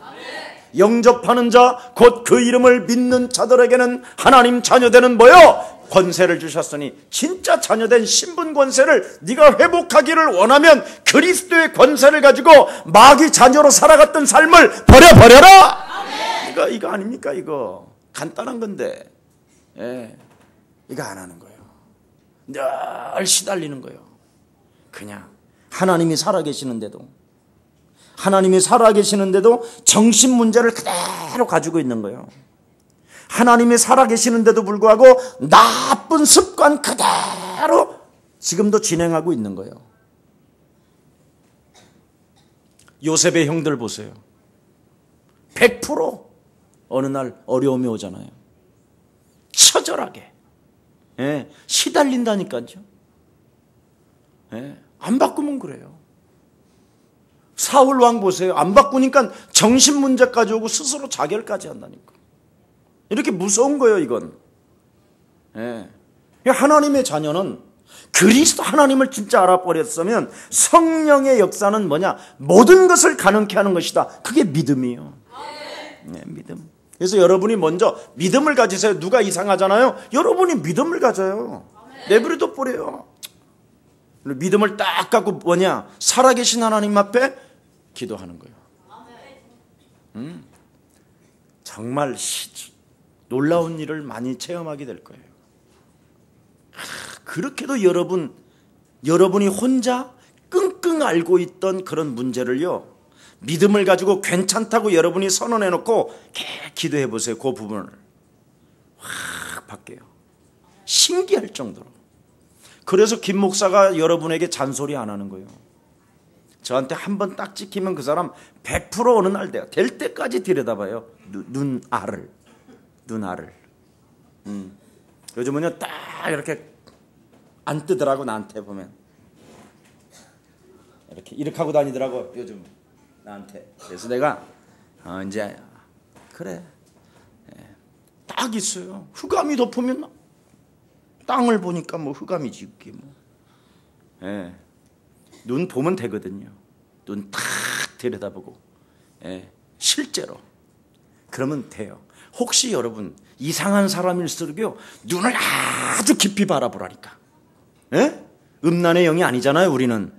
영접하는 자, 곧 그 이름을 믿는 자들에게는 하나님 자녀되는 뭐요? 권세를 주셨으니, 진짜 자녀된 신분 권세를 네가 회복하기를 원하면 그리스도의 권세를 가지고 마귀 자녀로 살아갔던 삶을 버려라. 이거 아닙니까? 이거 간단한 건데, 예, 이거 안 하는 거예요. 늘 시달리는 거예요. 그냥 하나님이 살아계시는데도 정신 문제를 그대로 가지고 있는 거예요. 하나님이 살아계시는데도 불구하고 나쁜 습관 그대로 지금도 진행하고 있는 거예요. 요셉의 형들 보세요. 100% 어느 날 어려움이 오잖아요. 처절하게, 예, 시달린다니까요. 예, 안 바꾸면 그래요. 사울 왕 보세요. 안 바꾸니까 정신 문제까지 오고 스스로 자결까지 한다니까. 이렇게 무서운 거예요, 이건. 예. 하나님의 자녀는 그리스도 하나님을 진짜 알아버렸으면 성령의 역사는 뭐냐? 모든 것을 가능케 하는 것이다. 그게 믿음이에요. 네, 믿음. 그래서 여러분이 먼저 믿음을 가지세요. 누가 이상하잖아요. 여러분이 믿음을 가져요. 내버려둬 버려요. 믿음을 딱 갖고 뭐냐? 살아계신 하나님 앞에 기도하는 거예요. 정말 놀라운 일을 많이 체험하게 될 거예요. 그렇게도 여러분이 혼자 끙끙 앓고 있던 그런 문제를요, 믿음을 가지고 괜찮다고 여러분이 선언해놓고 기도해 보세요. 그 부분을 확 바뀌어요. 신기할 정도로. 그래서 김 목사가 여러분에게 잔소리 안 하는 거예요. 저한테 한 번 딱 찍히면 그 사람 100% 어느 날 될 때까지 들여다봐요. 눈알을. 요즘은요, 딱 이렇게 안 뜨더라고. 나한테 보면 이렇게 하고 다니더라고 요즘 나한테. 그래서 내가 이제 그래, 딱 있어요. 흑암이 덮으면 땅을 보니까 뭐 흑암이지 그게 뭐. 예. 눈 보면 되거든요. 눈 탁 들여다보고, 예, 실제로 그러면 돼요. 혹시 여러분 이상한 사람일수록요, 눈을 아주 깊이 바라보라니까. 예? 음란의 영이 아니잖아요, 우리는.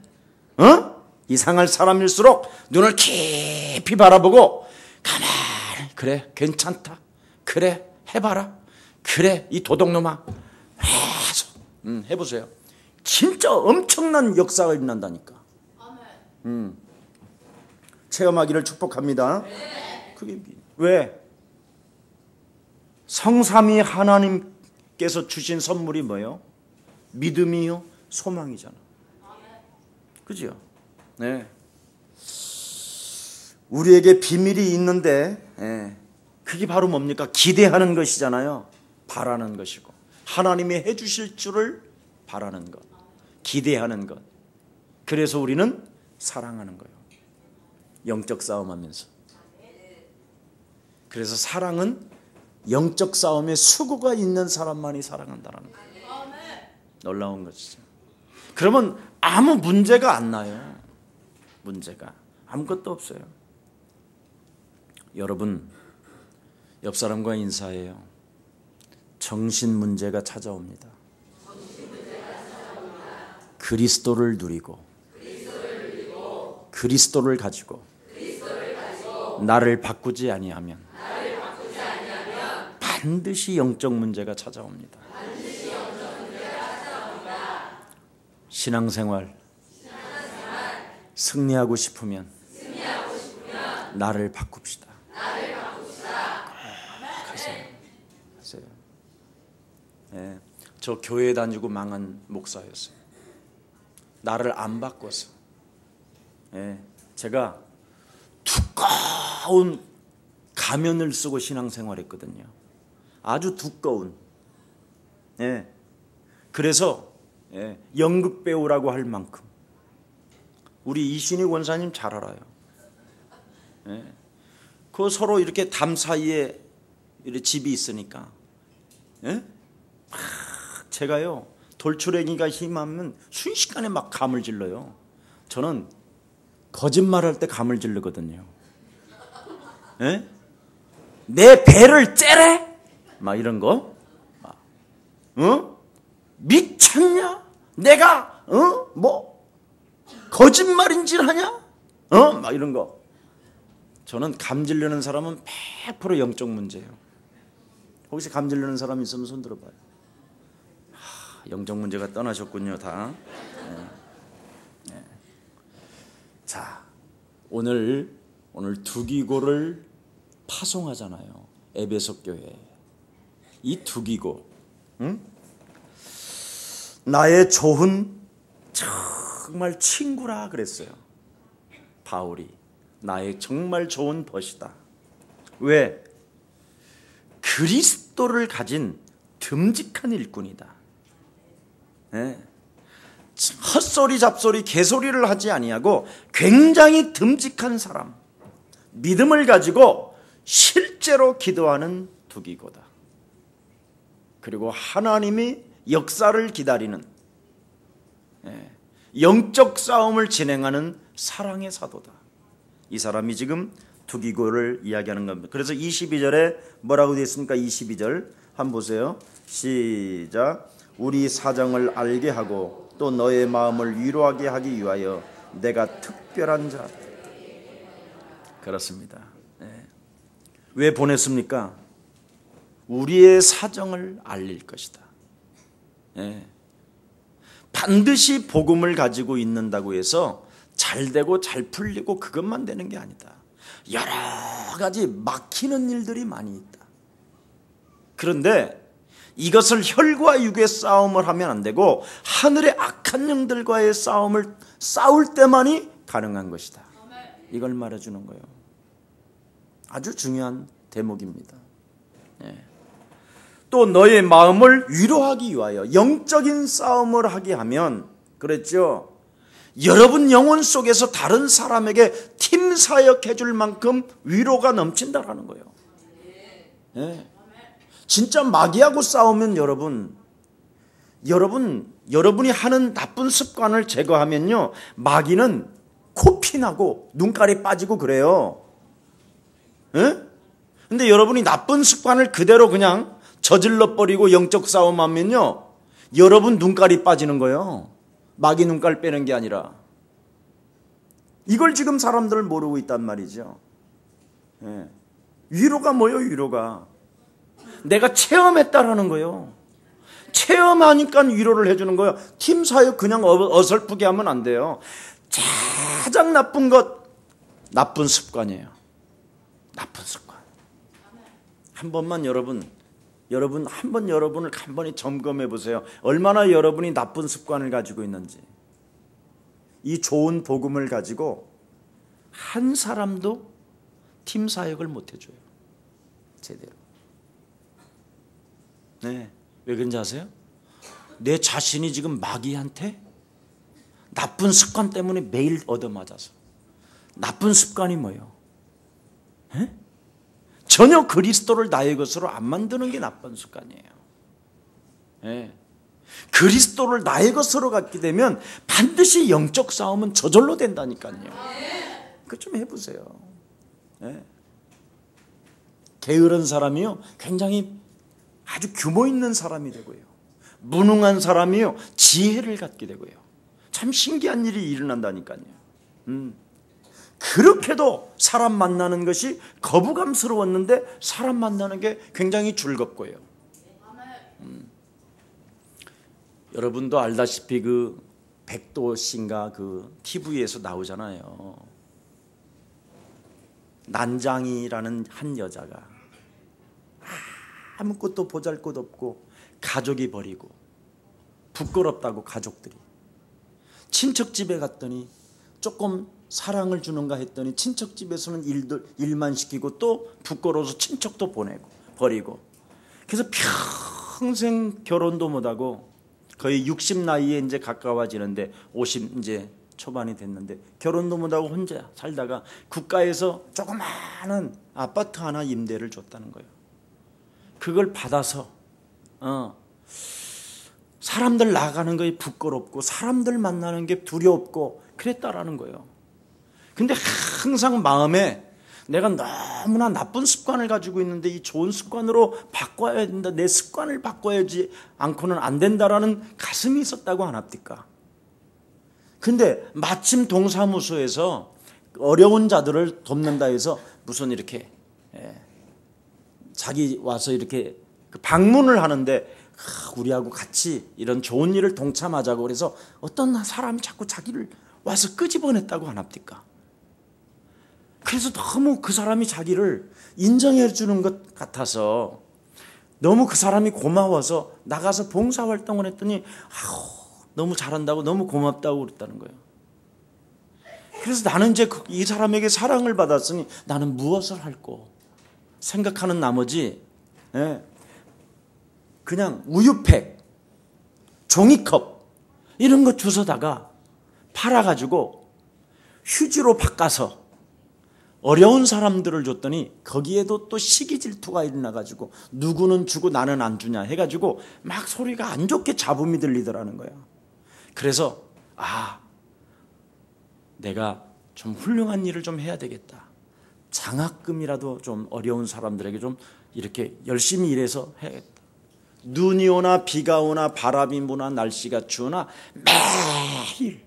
이상할 사람일수록 눈을 깊이 바라보고 가만히, 그래, 괜찮다, 그래, 해봐라, 그래, 이 도둑놈아, 해서 해보세요. 진짜 엄청난 역사가 일어난다니까. 체험하기를 축복합니다. 그게 왜? 성삼위 하나님께서 주신 선물이 뭐예요? 믿음이요, 소망이잖아. 그죠? 네. 우리에게 비밀이 있는데, 예, 그게 바로 뭡니까? 기대하는 것이잖아요. 바라는 것이고, 하나님이 해주실 줄을 바라는 것, 기대하는 것. 그래서 우리는 사랑하는 거예요. 영적 싸움하면서. 그래서 사랑은 영적 싸움에 수고가 있는 사람만이 사랑한다는 거예요. 놀라운 것이죠. 그러면 아무 문제가 안 나요. 문제가 아무것도 없어요. 여러분, 옆 사람과 인사해요. 정신 문제가 찾아옵니다. 그리스도를 누리고 그리스도를 가지고 나를 바꾸지 아니하면 반드시 영적 문제가 찾아옵니다. 신앙생활 승리하고 싶으면 나를 바꿉시다. 가세요. 네, 저 교회 다니고 망한 목사였어요. 나를 안 바꿔서. 네, 제가 두꺼운 가면을 쓰고 신앙생활했거든요. 아주 두꺼운. 네, 그래서 예, 연극 배우라고 할 만큼. 우리 이신희 원사님 잘 알아요. 예, 그 서로 이렇게 담 사이에 이렇게 집이 있으니까, 예? 제가요 돌출행위가 심하면 순식간에 막 감을 질러요. 저는 거짓말할 때 감을 질르거든요. 예? 내 배를 째래? 막 이런 거. 미쳤냐? 내가 뭐 거짓말인질 하냐? 막 이런 거. 저는 감 질르는 사람은 100% 영적 문제예요. 혹시 감 질르는 사람 있으면 손 들어봐요. 영적 문제가 떠나셨군요, 다. 네. 자, 오늘 두기고를 파송하잖아요. 에베소 교회. 이 두기고, 나의 좋은 정말 친구라 그랬어요. 바울이 나의 정말 좋은 벗이다. 왜? 그리스도를 가진 듬직한 일꾼이다. 네. 헛소리 잡소리 개소리를 하지 아니하고 굉장히 듬직한 사람, 믿음을 가지고 실제로 기도하는 두기고다. 그리고 하나님이 역사를 기다리는 영적 싸움을 진행하는 사랑의 사도다. 이 사람이 지금 두기고를 이야기하는 겁니다. 그래서 22절에 뭐라고 되어 있습니까? 22절 한번 보세요. 시작. 우리 사정을 알게 하고 또 너의 마음을 위로하게 하기 위하여 내가 특별한 자. 그렇습니다. 왜 보냈습니까? 우리의 사정을 알릴 것이다. 반드시 복음을 가지고 있는다고 해서 잘 되고 잘 풀리고 그것만 되는 게 아니다. 여러 가지 막히는 일들이 많이 있다. 그런데 이것을 혈과 육의 싸움을 하면 안 되고 하늘의 악한 영들과의 싸움을 싸울 때만이 가능한 것이다. 이걸 말해주는 거예요. 아주 중요한 대목입니다. 또 너의 마음을 위로하기 위하여 영적인 싸움을 하게 하면, 그랬죠? 여러분 영혼 속에서 다른 사람에게 팀 사역해 줄 만큼 위로가 넘친다라는 거예요. 진짜 마귀하고 싸우면 여러분이 하는 나쁜 습관을 제거하면요, 마귀는 코피나고 눈깔이 빠지고 그래요. 근데 여러분이 나쁜 습관을 그대로 그냥 저질러 버리고 영적 싸움하면요, 여러분 눈깔이 빠지는 거예요. 마귀 눈깔 빼는 게 아니라. 이걸 지금 사람들은 모르고 있단 말이죠. 위로가 뭐예요? 위로가 내가 체험했다라는 거예요. 체험하니까 위로를 해주는 거예요. 팀 사역 그냥 어설프게 하면 안 돼요. 가장 나쁜 것, 나쁜 습관이에요. 나쁜 습관. 한 번만 여러분 한번 여러분을 간번히 점검해 보세요. 얼마나 여러분이 나쁜 습관을 가지고 있는지. 이 좋은 복음을 가지고 한 사람도 팀 사역을 못 해줘요. 제대로. 왜 그런지 아세요? 내 자신이 지금 마귀한테 나쁜 습관 때문에 매일 얻어맞아서. 나쁜 습관이 뭐예요? 전혀 그리스도를 나의 것으로 안 만드는 게 나쁜 습관이에요. 그리스도를 나의 것으로 갖게 되면 반드시 영적 싸움은 저절로 된다니까요. 그거 좀 해보세요. 게으른 사람이요, 굉장히 아주 규모 있는 사람이 되고요. 무능한 사람이요, 지혜를 갖게 되고요. 참 신기한 일이 일어난다니까요. 그렇게도 사람 만나는 것이 거부감스러웠는데 사람 만나는 게 굉장히 즐겁고요. 여러분도 알다시피 그 백도 씨인가 그 TV에서 나오잖아요. 난장이라는 한 여자가 아무것도 보잘것 없고 가족이 버리고 부끄럽다고 가족들이 친척 집에 갔더니 조금 사랑을 주는가 했더니 친척 집에서는 일만 시키고 또 부끄러워서 친척도 보내고 버리고, 그래서 평생 결혼도 못하고 거의 60 나이에 이제 가까워지는데 50 이제 초반이 됐는데 결혼도 못하고 혼자 살다가 국가에서 조그마한 아파트 하나 임대를 줬다는 거예요. 그걸 받아서 사람들 나가는 게 부끄럽고 사람들 만나는 게 두렵고 그랬다라는 거예요. 근데 항상 마음에 내가 너무나 나쁜 습관을 가지고 있는데 이 좋은 습관으로 바꿔야 된다. 내 습관을 바꿔야지 않고는 안 된다라는 가슴이 있었다고 안 합니까? 근데 마침 동사무소에서 어려운 자들을 돕는다 해서 무슨 이렇게 자기 와서 이렇게 방문을 하는데 우리하고 같이 이런 좋은 일을 동참하자고 그래서 어떤 사람이 자꾸 자기를 와서 끄집어냈다고 안 합니까? 그래서 너무 그 사람이 자기를 인정해 주는 것 같아서 너무 그 사람이 고마워서 나가서 봉사활동을 했더니 너무 잘한다고 너무 고맙다고 그랬다는 거예요. 그래서 나는 이제 이 사람에게 사랑을 받았으니 나는 무엇을 할꼬 생각하는 나머지 그냥 우유팩, 종이컵 이런 거 주워다가 팔아가지고 휴지로 바꿔서 어려운 사람들을 줬더니 거기에도 또 시기 질투가 일어나가지고 누구는 주고 나는 안 주냐 해가지고 막 소리가 안 좋게 잡음이 들리더라는 거예요. 그래서 내가 좀 훌륭한 일을 좀 해야 되겠다. 장학금이라도 좀 어려운 사람들에게 좀 이렇게 열심히 일해서 해야겠다. 눈이 오나 비가 오나 바람이 부나 날씨가 추우나 매일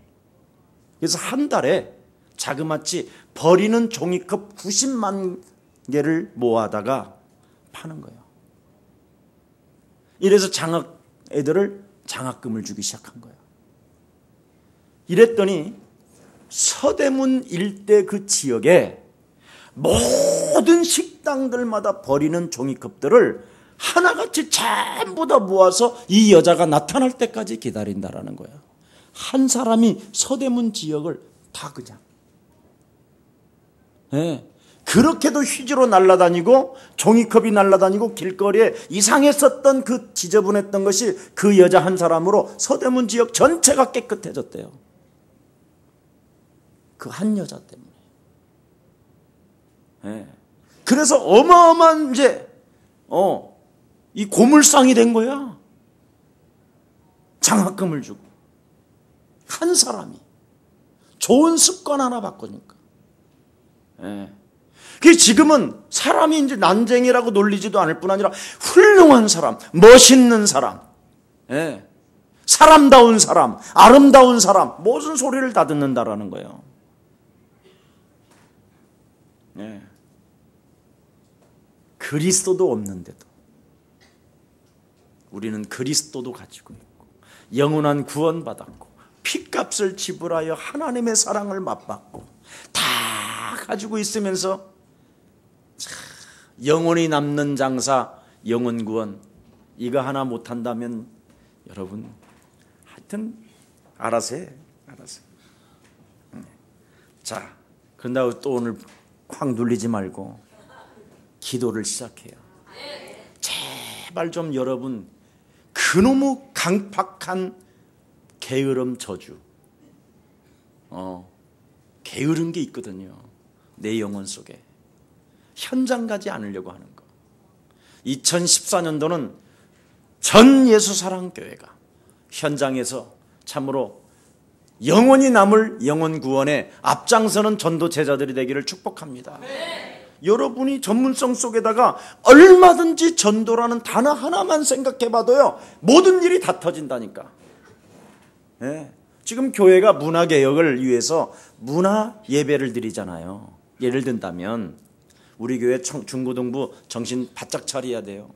그래서 한 달에 자그마치 버리는 종이컵 90만 개를 모아다가 파는 거예요. 이래서 애들을 장학금을 주기 시작한 거예요. 이랬더니 서대문 일대 그 지역에 모든 식당들마다 버리는 종이컵들을 하나같이 전부 다 모아서 이 여자가 나타날 때까지 기다린다라는 거예요. 한 사람이 서대문 지역을 다 그냥 그렇게도 휴지로 날아다니고 종이컵이 날아다니고 길거리에 이상했었던 그 지저분했던 것이 그 여자 한 사람으로 서대문 지역 전체가 깨끗해졌대요. 그 한 여자 때문에. 그래서 어마어마한 이제 이 고물상이 된 거야. 장학금을 주고 한 사람이 좋은 습관 하나 바꾸니까. 그 지금은 사람이 이제 난쟁이라고 놀리지도 않을 뿐 아니라 훌륭한 사람, 멋있는 사람, 사람다운 사람, 아름다운 사람, 무슨 소리를 다 듣는다라는 거예요. 그리스도도 없는데도 우리는 그리스도도 가지고 있고 영원한 구원받았고 핏값을 지불하여 하나님의 사랑을 맛봤고 다 가지고 있으면서 영원히 남는 장사 영원 구원 이거 하나 못한다면 여러분 하여튼 알아서 해. 자 그런다고 또 오늘 콱 눌리지 말고 기도를 시작해요. 제발 좀 여러분 그놈의 강팍한 게으름 저주 게으른 게 있거든요. 내 영혼 속에 현장 가지 않으려고 하는 거. 2014년도는 전 예수사랑교회가 현장에서 참으로 영원히 남을 영혼 구원에 앞장서는 전도 제자들이 되기를 축복합니다. 여러분이 전문성 속에다가 얼마든지 전도라는 단어 하나만 생각해봐도요 모든 일이 다 터진다니까. 지금 교회가 문화개혁을 위해서 문화 예배를 드리잖아요. 예를 든다면 우리 교회 중고등부 정신 바짝 차려야 돼요.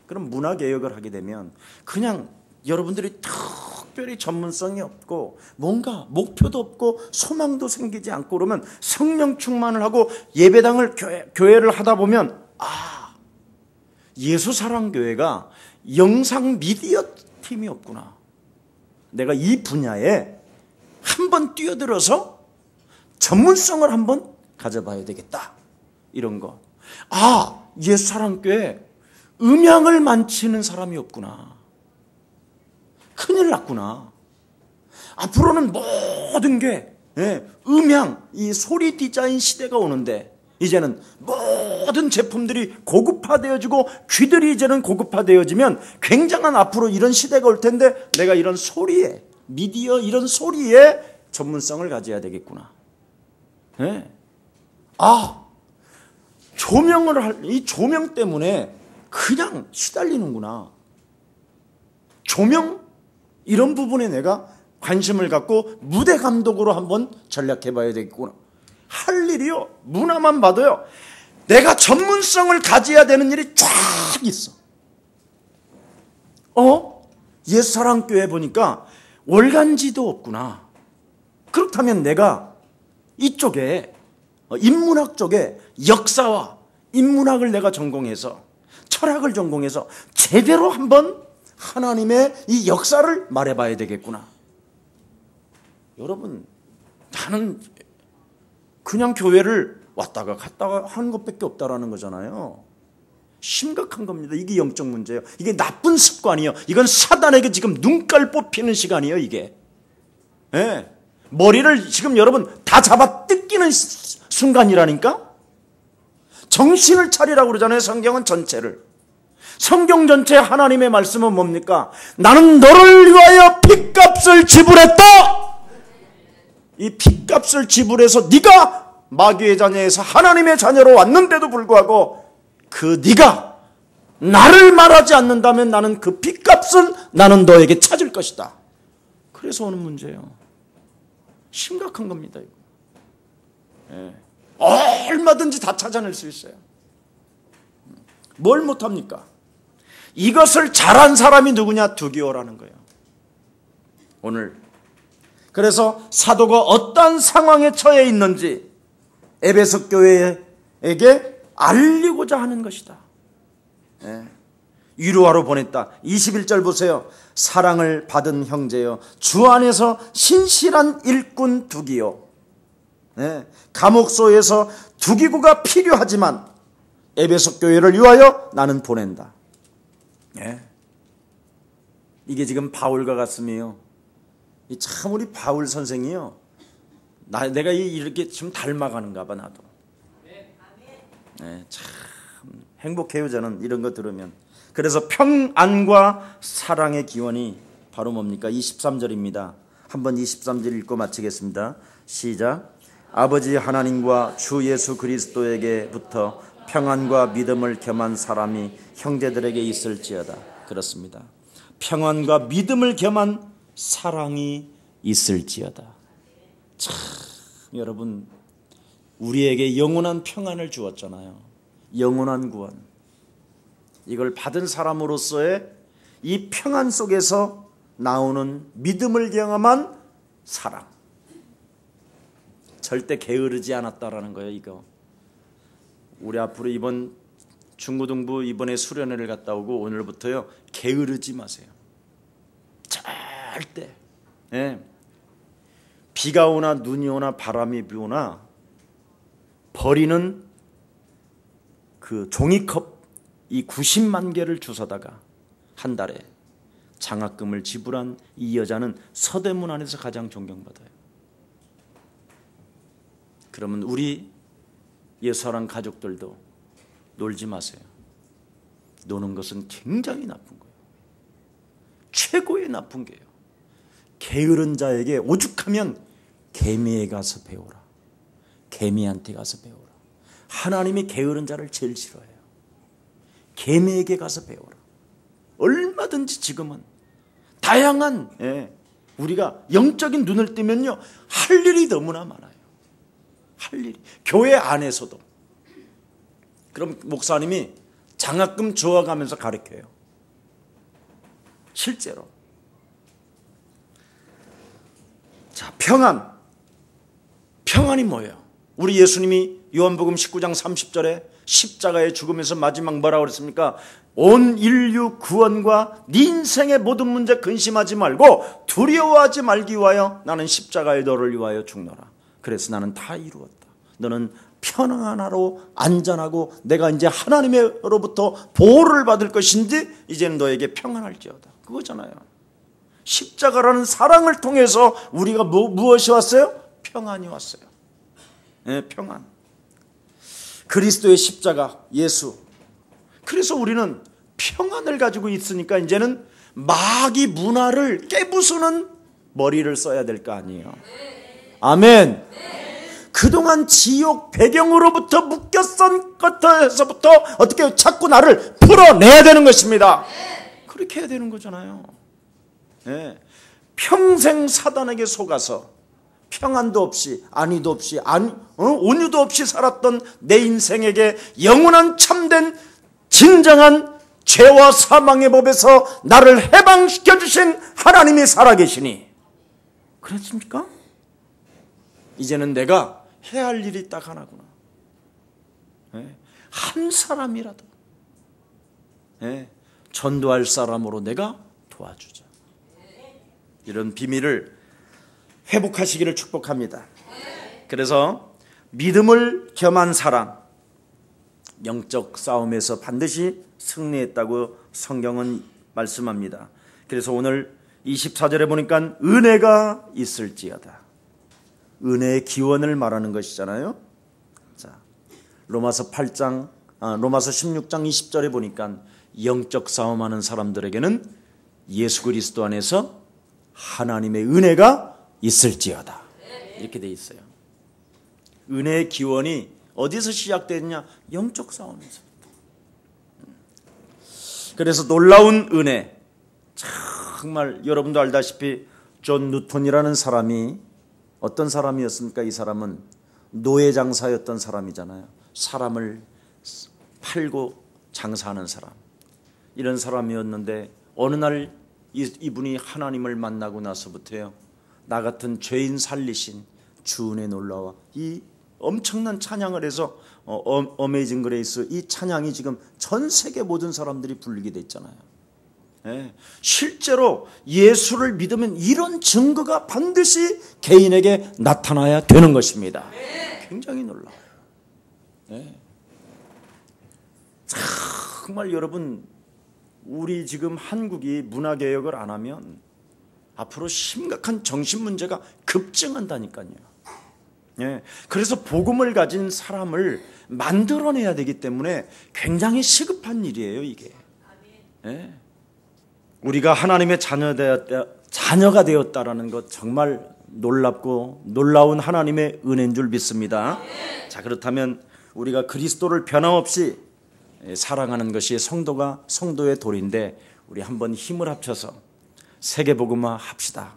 그럼 문화개혁을 하게 되면 그냥 여러분들이 특별히 전문성이 없고 뭔가 목표도 없고 소망도 생기지 않고 그러면 성령 충만을 하고 예배당을 교회를 하다 보면 예수사랑교회가 영상 미디어 팀이 없구나. 내가 이 분야에 한번 뛰어들어서 전문성을 한번 가져봐야 되겠다. 이런 거. 예수사랑교회 음향을 만지는 사람이 없구나. 큰일 났구나. 앞으로는 모든 게 음향, 이 소리 디자인 시대가 오는데 이제는 모든 제품들이 고급화되어지고 귀들이 이제는 고급화되어지면 굉장한 앞으로 이런 시대가 올 텐데 내가 이런 소리에, 미디어 이런 소리에 전문성을 가져야 되겠구나. 이 조명 때문에 그냥 시달리는구나. 조명 이런 부분에 내가 관심을 갖고 무대 감독으로 한번 전략해 봐야 되겠구나. 할 일이요, 문화만 봐도요, 내가 전문성을 가져야 되는 일이 쫙 있어. 옛사랑교회 보니까 월간지도 없구나. 그렇다면 내가 이쪽에 인문학 쪽에 역사와 인문학을 내가 전공해서 철학을 전공해서 제대로 한번 하나님의 이 역사를 말해봐야 되겠구나. 여러분, 나는 그냥 교회를 왔다가 갔다가 하는 것밖에 없다라는 거잖아요. 심각한 겁니다. 이게 영적 문제예요. 이게 나쁜 습관이에요. 이건 사단에게 지금 눈깔 뽑히는 시간이에요, 이게. 머리를 지금 여러분 다 잡아 뜯기는 순간이라니까? 정신을 차리라고 그러잖아요, 성경은 전체를. 성경 전체 하나님의 말씀은 뭡니까? 나는 너를 위하여 핏값을 지불했다! 이 핏값을 지불해서 네가 마귀의 자녀에서 하나님의 자녀로 왔는데도 불구하고 그 네가 나를 말하지 않는다면 나는 그 핏값은 나는 너에게 찾을 것이다. 그래서 오는 문제예요. 심각한 겁니다, 이거. 얼마든지 다 찾아낼 수 있어요. 뭘 못합니까? 이것을 잘한 사람이 누구냐? 두기호라는 거예요. 오늘 그래서 사도가 어떤 상황에 처해 있는지 에베소 교회에게 알리고자 하는 것이다. 위로하러 보냈다. 21절 보세요. 사랑을 받은 형제여, 주 안에서 신실한 일꾼 두기요. 감옥소에서 두기구가 필요하지만 에베소 교회를 위하여 나는 보낸다. 이게 지금 바울과 같음이에요. 참 우리 바울 선생이요, 내가 이렇게 좀 닮아가는가 봐. 나도 참 행복해요, 저는 이런 거 들으면. 그래서 평안과 사랑의 기원이 바로 뭡니까? 23절입니다. 한번 23절 읽고 마치겠습니다. 시작. 아버지 하나님과 주 예수 그리스도에게부터 평안과 믿음을 겸한 사람이 형제들에게 있을지어다. 그렇습니다. 평안과 믿음을 겸한 사랑이 있을지어다. 참 여러분, 우리에게 영원한 평안을 주었잖아요. 영원한 구원. 이걸 받은 사람으로서의 이 평안 속에서 나오는 믿음을 경험한 사랑. 절대 게으르지 않았다라는 거예요, 이거. 우리 앞으로 이번 중고등부 이번에 수련회를 갔다 오고 오늘부터요, 게으르지 마세요. 절대. 비가 오나 눈이 오나 바람이 부나 버리는 그 종이컵 이 90만 개를 주워다가 한 달에 장학금을 지불한 이 여자는 서대문 안에서 가장 존경받아요. 그러면 우리 예수사랑 가족들도 놀지 마세요. 노는 것은 굉장히 나쁜 거예요. 최고의 나쁜 게요. 게으른 자에게 오죽하면 개미에 가서 배우라. 개미한테 가서 배우라. 하나님이 게으른 자를 제일 싫어해요. 개미에게 가서 배우라. 얼마든지 지금은 다양한 우리가 영적인 눈을 뜨면요, 할 일이 너무나 많아요. 할 일이. 교회 안에서도. 그럼 목사님이 장학금 주어가면서 가르쳐요. 실제로. 자, 평안. 평안이 뭐예요? 우리 예수님이 요한복음 19장 30절에 십자가의 죽음에서 마지막 뭐라고 그랬습니까? 온 인류 구원과 네 인생의 모든 문제 근심하지 말고 두려워하지 말기 위하여 나는 십자가에 너를 위하여 죽노라. 그래서 나는 다 이루었다. 너는 편안하고 안전하고 내가 이제 하나님으로부터 보호를 받을 것인지 이제는 너에게 평안할지어다. 그거잖아요. 십자가라는 사랑을 통해서 우리가 무엇이 왔어요? 평안이 왔어요. 네, 평안. 그리스도의 십자가, 예수. 그래서 우리는 평안을 가지고 있으니까 이제는 마귀 문화를 깨부수는 머리를 써야 될 거 아니에요. 아멘. 그동안 지옥 배경으로부터 묶였던 것에서부터 어떻게 자꾸 나를 풀어내야 되는 것입니다. 그렇게 해야 되는 거잖아요. 네. 평생 사단에게 속아서 평안도 없이 안위도 없이 온유도 없이 살았던 내 인생에게 영원한 참된 진정한 죄와 사망의 법에서 나를 해방시켜 주신 하나님이 살아계시니, 그렇습니까? 이제는 내가 해야 할 일이 딱 하나구나. 한 사람이라도 전도할 사람으로 내가 도와주자. 이런 비밀을 회복하시기를 축복합니다. 그래서 믿음을 겸한 사람, 영적 싸움에서 반드시 승리했다고 성경은 말씀합니다. 그래서 오늘 24절에 보니까 은혜가 있을지어다. 은혜의 기원을 말하는 것이잖아요. 자, 로마서 16장 20절에 보니까 영적 싸움하는 사람들에게는 예수 그리스도 안에서 하나님의 은혜가 있을지어다. 이렇게 돼 있어요. 은혜의 기원이 어디서 시작되느냐? 영적 싸움에서. 그래서 놀라운 은혜, 정말 여러분도 알다시피 존 뉴턴이라는 사람이 어떤 사람이었습니까? 이 사람은 노예 장사였던 사람이잖아요. 사람을 팔고 장사하는 사람. 이런 사람이었는데 어느 날 이분이 하나님을 만나고 나서부터요, 나 같은 죄인 살리신 주 은혜 놀라와 이 엄청난 찬양을 해서 어메이징 그레이스, 이 찬양이 지금 전 세계 모든 사람들이 부르게 됐잖아요. 네. 실제로 예수를 믿으면 이런 증거가 반드시 개인에게 나타나야 되는 것입니다. 굉장히 놀라워요. 네. 정말 여러분, 우리 지금 한국이 문화개혁을 안 하면 앞으로 심각한 정신 문제가 급증한다니까요. 예, 그래서 복음을 가진 사람을 만들어내야 되기 때문에 굉장히 시급한 일이에요, 이게. 예, 우리가 하나님의 자녀가 되었다라는 것 정말 놀랍고 놀라운 하나님의 은혜인 줄 믿습니다. 자, 그렇다면 우리가 그리스도를 변함없이 사랑하는 것이 성도의 도리인데, 우리 한번 힘을 합쳐서 세계복음화 합시다.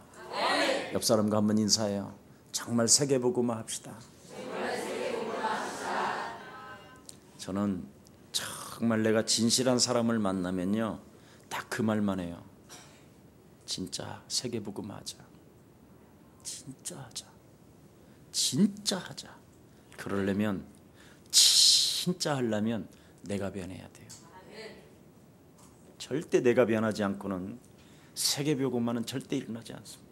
옆 사람과 한번 인사해요. 정말 세계복음화 합시다. 저는 정말 내가 진실한 사람을 만나면요, 딱 그 말만 해요. 진짜 세계복음화 하자. 진짜 하자. 진짜 하자. 그러려면, 진짜 하려면 내가 변해야 돼요. 절대 내가 변하지 않고는 세계복음화는 절대 일어나지 않습니다.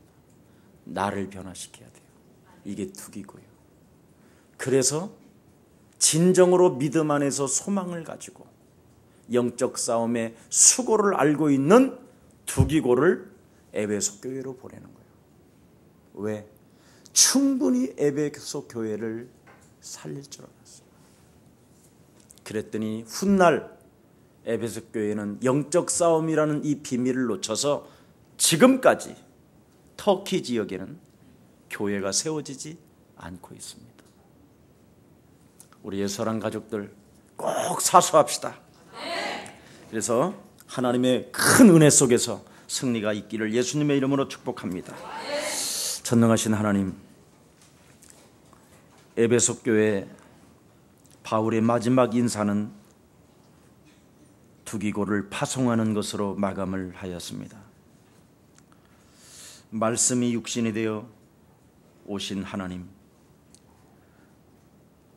나를 변화시켜야 돼요. 이게 tuk이고요. 그래서 진정으로 믿음 안에서 소망을 가지고 영적 싸움의 수고를 알고 있는 tuk이고를 에베소 교회로 보내는 거예요. 왜? 충분히 에베소 교회를 살릴 줄 알았어요. 그랬더니 훗날 에베소 교회는 영적 싸움이라는 이 비밀을 놓쳐서 지금까지 터키 지역에는 교회가 세워지지 않고 있습니다. 우리의 사랑 가족들 꼭 사수합시다. 그래서 하나님의 큰 은혜 속에서 승리가 있기를 예수님의 이름으로 축복합니다. 전능하신 하나님, 에베소 교회 바울의 마지막 인사는 tuk이고를 파송하는 것으로 마감을 하였습니다. 말씀이 육신이 되어 오신 하나님,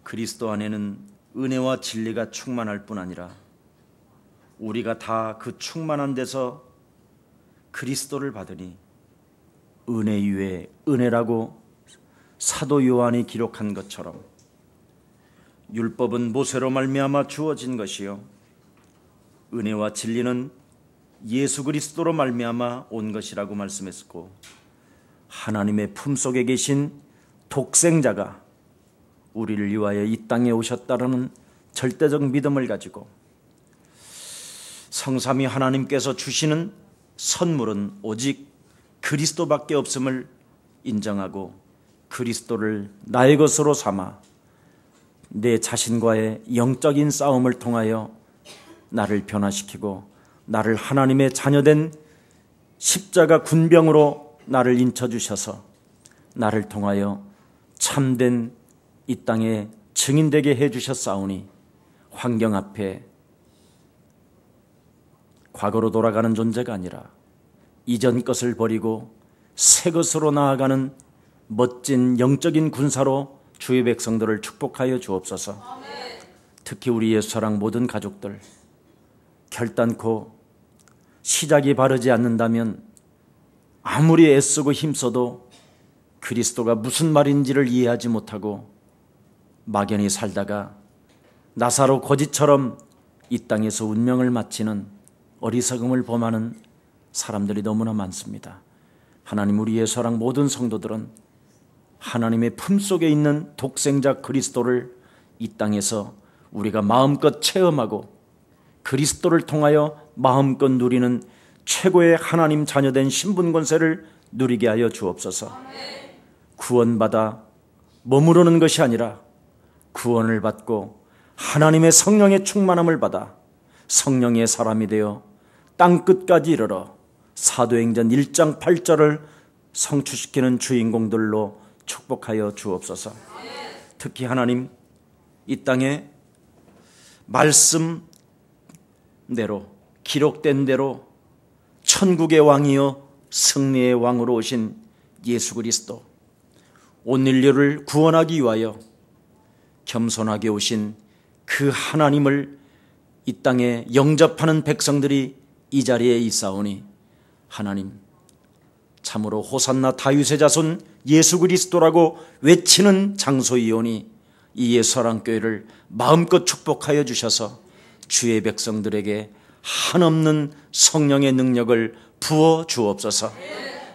그리스도 안에는 은혜와 진리가 충만할 뿐 아니라 우리가 다 그 충만한 데서 그리스도를 받으니 은혜 위에 은혜라고 사도 요한이 기록한 것처럼 율법은 모세로 말미암아 주어진 것이요 은혜와 진리는 예수 그리스도로 말미암아 온 것이라고 말씀했고, 하나님의 품속에 계신 독생자가 우리를 위하여 이 땅에 오셨다는 절대적 믿음을 가지고 성삼위 하나님께서 주시는 선물은 오직 그리스도밖에 없음을 인정하고 그리스도를 나의 것으로 삼아 내 자신과의 영적인 싸움을 통하여 나를 변화시키고 나를 하나님의 자녀된 십자가 군병으로 나를 인쳐주셔서 나를 통하여 참된 이 땅에 증인되게 해주셨사오니 환경 앞에 과거로 돌아가는 존재가 아니라 이전 것을 버리고 새 것으로 나아가는 멋진 영적인 군사로 주의 백성들을 축복하여 주옵소서. 특히 우리 예수사랑 모든 가족들, 결단코 시작이 바르지 않는다면 아무리 애쓰고 힘써도 그리스도가 무슨 말인지를 이해하지 못하고 막연히 살다가 나사로 거지처럼 이 땅에서 운명을 마치는 어리석음을 범하는 사람들이 너무나 많습니다. 하나님, 우리 예수사랑 모든 성도들은 하나님의 품속에 있는 독생자 그리스도를 이 땅에서 우리가 마음껏 체험하고 그리스도를 통하여 마음껏 누리는 최고의 하나님 자녀된 신분 권세를 누리게 하여 주옵소서. 구원받아 머무르는 것이 아니라 구원을 받고 하나님의 성령의 충만함을 받아 성령의 사람이 되어 땅끝까지 이르러 사도행전 1장 8절을 성취시키는 주인공들로 축복하여 주옵소서. 특히 하나님, 이 땅에 말씀대로 기록된 대로 천국의 왕이요 승리의 왕으로 오신 예수 그리스도, 온 인류를 구원하기 위하여 겸손하게 오신 그 하나님을 이 땅에 영접하는 백성들이 이 자리에 있사오니 하나님, 참으로 호산나 다윗의 자손 예수 그리스도라고 외치는 장소이오니 이 예수사랑교회를 마음껏 축복하여 주셔서 주의 백성들에게 한없는 성령의 능력을 부어 주옵소서.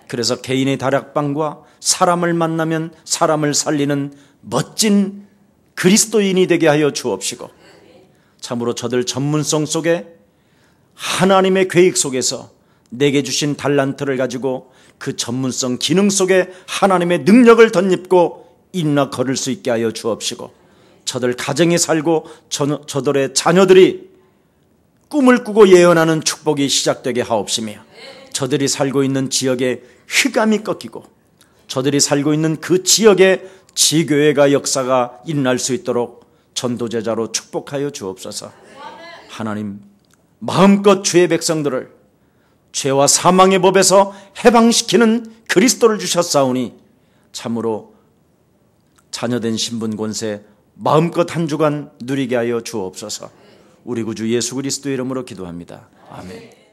그래서 개인의 다락방과 사람을 만나면 사람을 살리는 멋진 그리스도인이 되게 하여 주옵시고, 참으로 저들 전문성 속에 하나님의 계획 속에서 내게 주신 달란트를 가지고 그 전문성 기능 속에 하나님의 능력을 덧입고 일어나 걸을 수 있게 하여 주옵시고, 저들 가정에 살고 저들의 자녀들이 꿈을 꾸고 예언하는 축복이 시작되게 하옵시며, 저들이 살고 있는 지역에 휘감이 꺾이고 저들이 살고 있는 그 지역에 지교회가 역사가 일어날 수 있도록 전도제자로 축복하여 주옵소서. 하나님, 마음껏 주의 백성들을 죄와 사망의 법에서 해방시키는 그리스도를 주셨사오니 참으로 자녀된 신분 권세 마음껏 한 주간 누리게 하여 주옵소서. 우리 구주 예수 그리스도의 이름으로 기도합니다. 아멘.